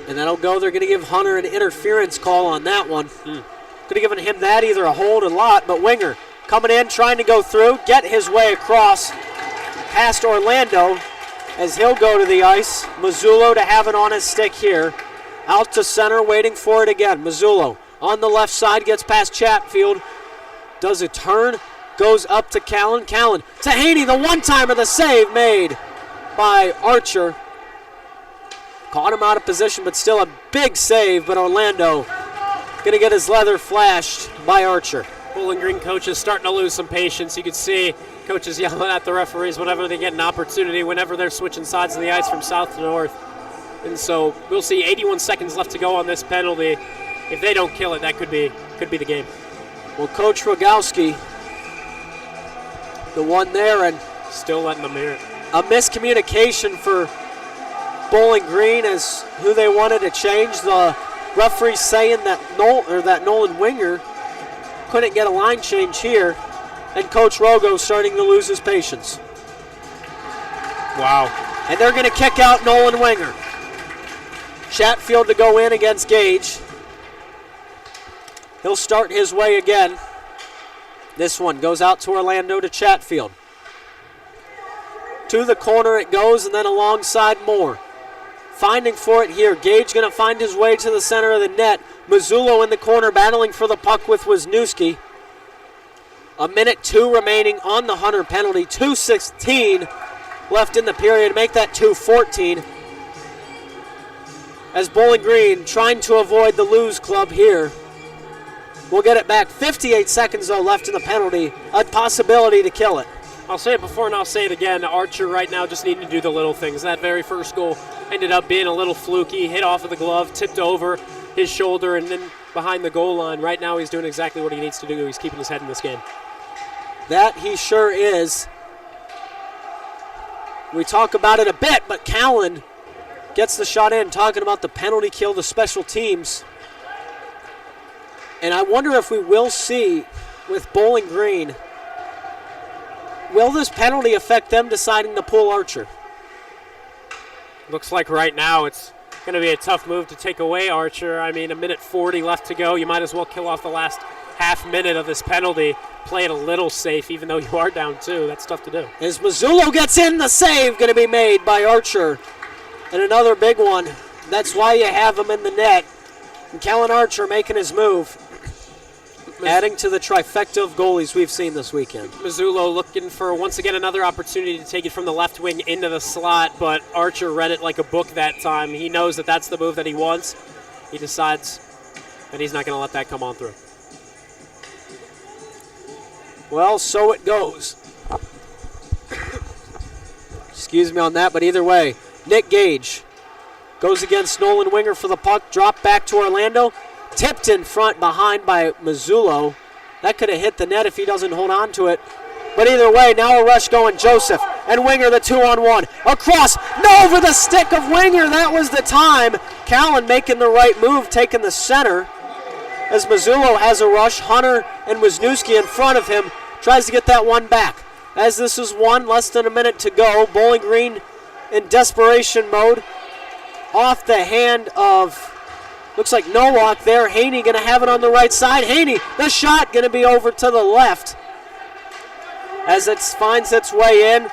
And that'll go. They're going to give Hunter an interference call on that one. Could have given him that, either a hold or lot, but Winger coming in, trying to go through, get his way across past Orlando as he'll go to the ice. Mazzullo to have it on his stick here. Out to center, waiting for it again. Mazzullo on the left side, gets past Chatfield, does a turn, goes up to Callan. Callan to Haney, the one-timer, the save made by Archer. Caught him out of position, but still a big save, but Orlando going to get his leather flashed by Archer. Bowling Green coaches starting to lose some patience. You can see coaches yelling at the referees whenever they get an opportunity, whenever they're switching sides of the ice from south to north. And so we'll see 81 seconds left to go on this penalty. If they don't kill it, that could be the game. Well, Coach Rogowski, the one there, and still letting them hear it. A miscommunication for Bowling Green as who they wanted to change. The referee saying that Nolan Winger couldn't get a line change here, and Coach Rogo starting to lose his patience. Wow. And they're going to kick out Nolan Winger. Chatfield to go in against Gage. He'll start his way again. This one goes out to Orlando to Chatfield. To the corner it goes, and then alongside Moore. Finding for it here. Gage going to find his way to the center of the net. Mazzullo in the corner battling for the puck with Wisniewski. 1:02 remaining on the Hunter penalty. 2:16 left in the period. Make that 2:14. As Bowling Green trying to avoid the lose club here. We'll get it back. 58 seconds, though, left in the penalty. A possibility to kill it. I'll say it before and I'll say it again. Archer right now just needing to do the little things. That very first goal ended up being a little fluky. Hit off of the glove, tipped over his shoulder, and then behind the goal line. Right now he's doing exactly what he needs to do. He's keeping his head in this game. That he sure is. We talk about it a bit, but Callan gets the shot in, talking about the penalty kill, the special teams. And I wonder if we will see with Bowling Green, will this penalty affect them deciding to pull Archer? Looks like right now it's going to be a tough move to take away Archer. I mean, 1:40 left to go. You might as well kill off the last half minute of this penalty. Play it a little safe, even though you are down 2. That's tough to do. As Mazzullo gets in, the save going to be made by Archer. And another big one. That's why you have him in the net. And Callan Archer making his move. Adding to the trifecta of goalies we've seen this weekend. Mazzullo looking for, once again, another opportunity to take it from the left wing into the slot, but Archer read it like a book that time. He knows that that's the move that he wants. He decides that he's not going to let that come on through. Well, so it goes. Excuse me on that, but either way, Nick Gage goes against Nolan Winger for the puck. Drop back to Orlando. Tipped in front behind by Mazzullo. That could have hit the net if he doesn't hold on to it. But either way, now a rush going. Joseph and Winger, the 2-on-1. Across, no, over the stick of Winger. That was the time. Callan making the right move, taking the center. As Mazzullo has a rush, Hunter and Wisniewski in front of him. Tries to get that one back. As this is one, less than a minute to go. Bowling Green in desperation mode. Off the hand of, looks like Nowak there. Haney going to have it on the right side. Haney, the shot going to be over to the left. As it finds its way in,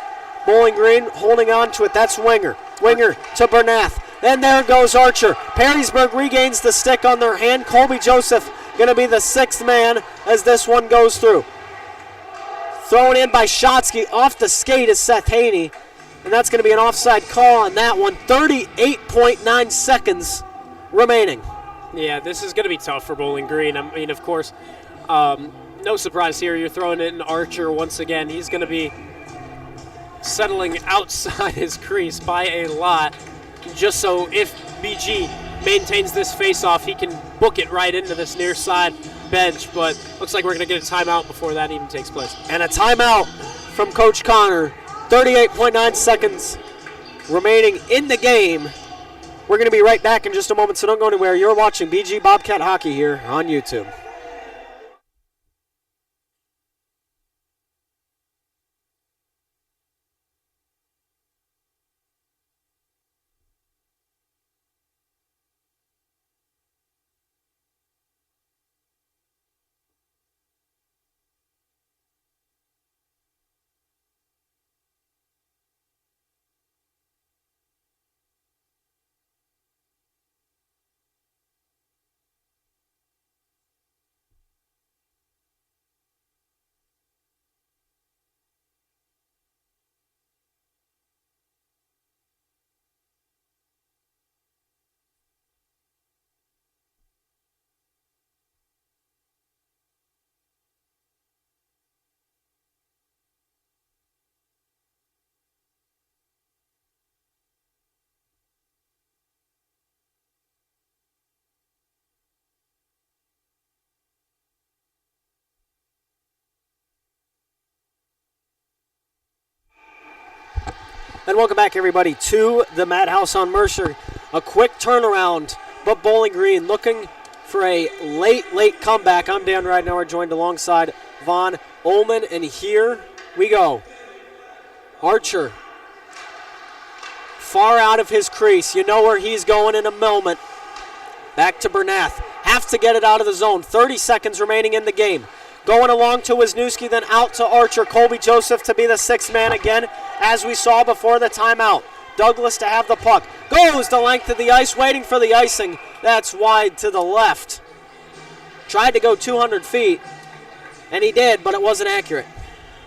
Bowling Green holding on to it. That's Winger. Winger to Bernath. And there goes Archer. Perrysburg regains the stick on their hand. Colby Joseph going to be the 6th man as this one goes through. Thrown in by Shotsky. Off the skate is Seth Haney. And that's going to be an offside call on that one. 38.9 seconds remaining. Yeah, this is going to be tough for Bowling Green. I mean, of course, No surprise here. You're throwing it in Archer once again. He's going to be settling outside his crease by a lot, just so if BG maintains this face-off, he can book it right into this near side bench, but looks like we're going to get a timeout before that even takes place. And a timeout from Coach Connor. 38.9 seconds remaining in the game. We're going to be right back in just a moment, so don't go anywhere. You're watching BG Bobcat Hockey here on YouTube. And welcome back, everybody, to the Madhouse on Mercer. A quick turnaround, but Bowling Green looking for a late comeback. I'm Dan Ridenour, joined alongside Vaughn Ullom, and here we go. Archer, far out of his crease. You know where he's going in a moment. Back to Bernath. Have to get it out of the zone. 30 seconds remaining in the game. Going along to Wisniewski, then out to Archer. Colby Joseph to be the sixth man again, as we saw before the timeout. Douglas to have the puck. Goes the length of the ice, waiting for the icing. That's wide to the left. Tried to go 200 feet, and he did, but it wasn't accurate.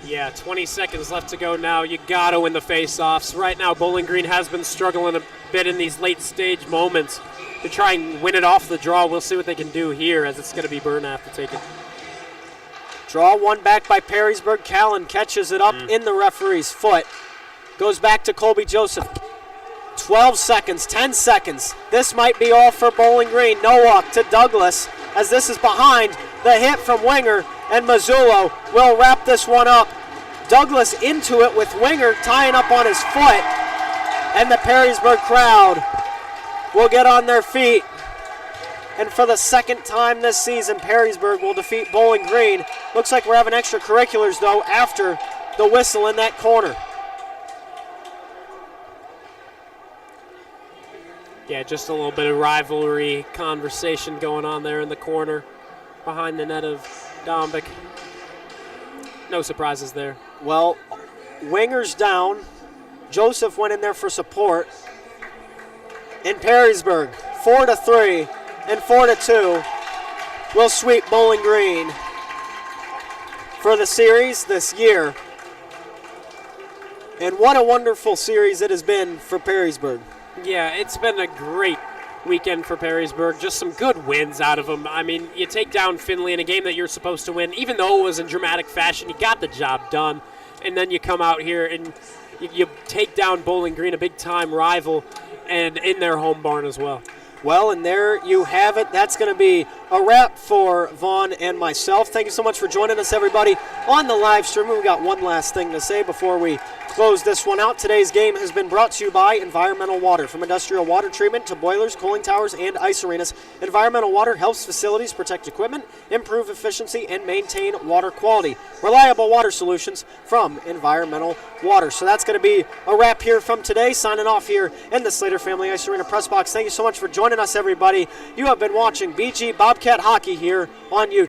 Yeah, 20 seconds left to go now. You got to win the face-offs. Right now, Bowling Green has been struggling a bit in these late-stage moments to try and win it off the draw. We'll see what they can do here, as it's going to be Bernath to take it. Draw one back by Perrysburg. Callan catches it up in the referee's foot. Goes back to Colby Joseph. 12 seconds, 10 seconds. This might be all for Bowling Green. Nowak to Douglas, as this is behind the hit from Winger, and Mazzullo will wrap this one up. Douglas into it with Winger tying up on his foot, and the Perrysburg crowd will get on their feet. And for the second time this season, Perrysburg will defeat Bowling Green. Looks like we're having extracurriculars, though, after the whistle in that corner. Yeah, just a little bit of rivalry conversation going on there in the corner behind the net of Dombic. No surprises there. Well, Winger's down. Joseph went in there for support. In Perrysburg, 4-3 and 4-2 will sweep Bowling Green for the series this year. And what a wonderful series it has been for Perrysburg. Yeah, it's been a great weekend for Perrysburg. Just some good wins out of them. I mean, you take down Findlay in a game that you're supposed to win. Even though it was in dramatic fashion, you got the job done. And then you come out here and you take down Bowling Green, a big-time rival, and in their home barn as well. Well, and there you have it. That's going to be a wrap for Vaughn and myself. Thank you so much for joining us, everybody, on the live stream. We've got one last thing to say before we close this one out. Today's game has been brought to you by Environmental Water. From industrial water treatment to boilers, cooling towers, and ice arenas, Environmental Water helps facilities protect equipment, improve efficiency, and maintain water quality. Reliable water solutions from Environmental Water. So that's going to be a wrap here from today. Signing off here in the Slater Family Ice Arena press box. Thank you so much for joining us, everybody. You have been watching BG Bobcat Hockey here on YouTube.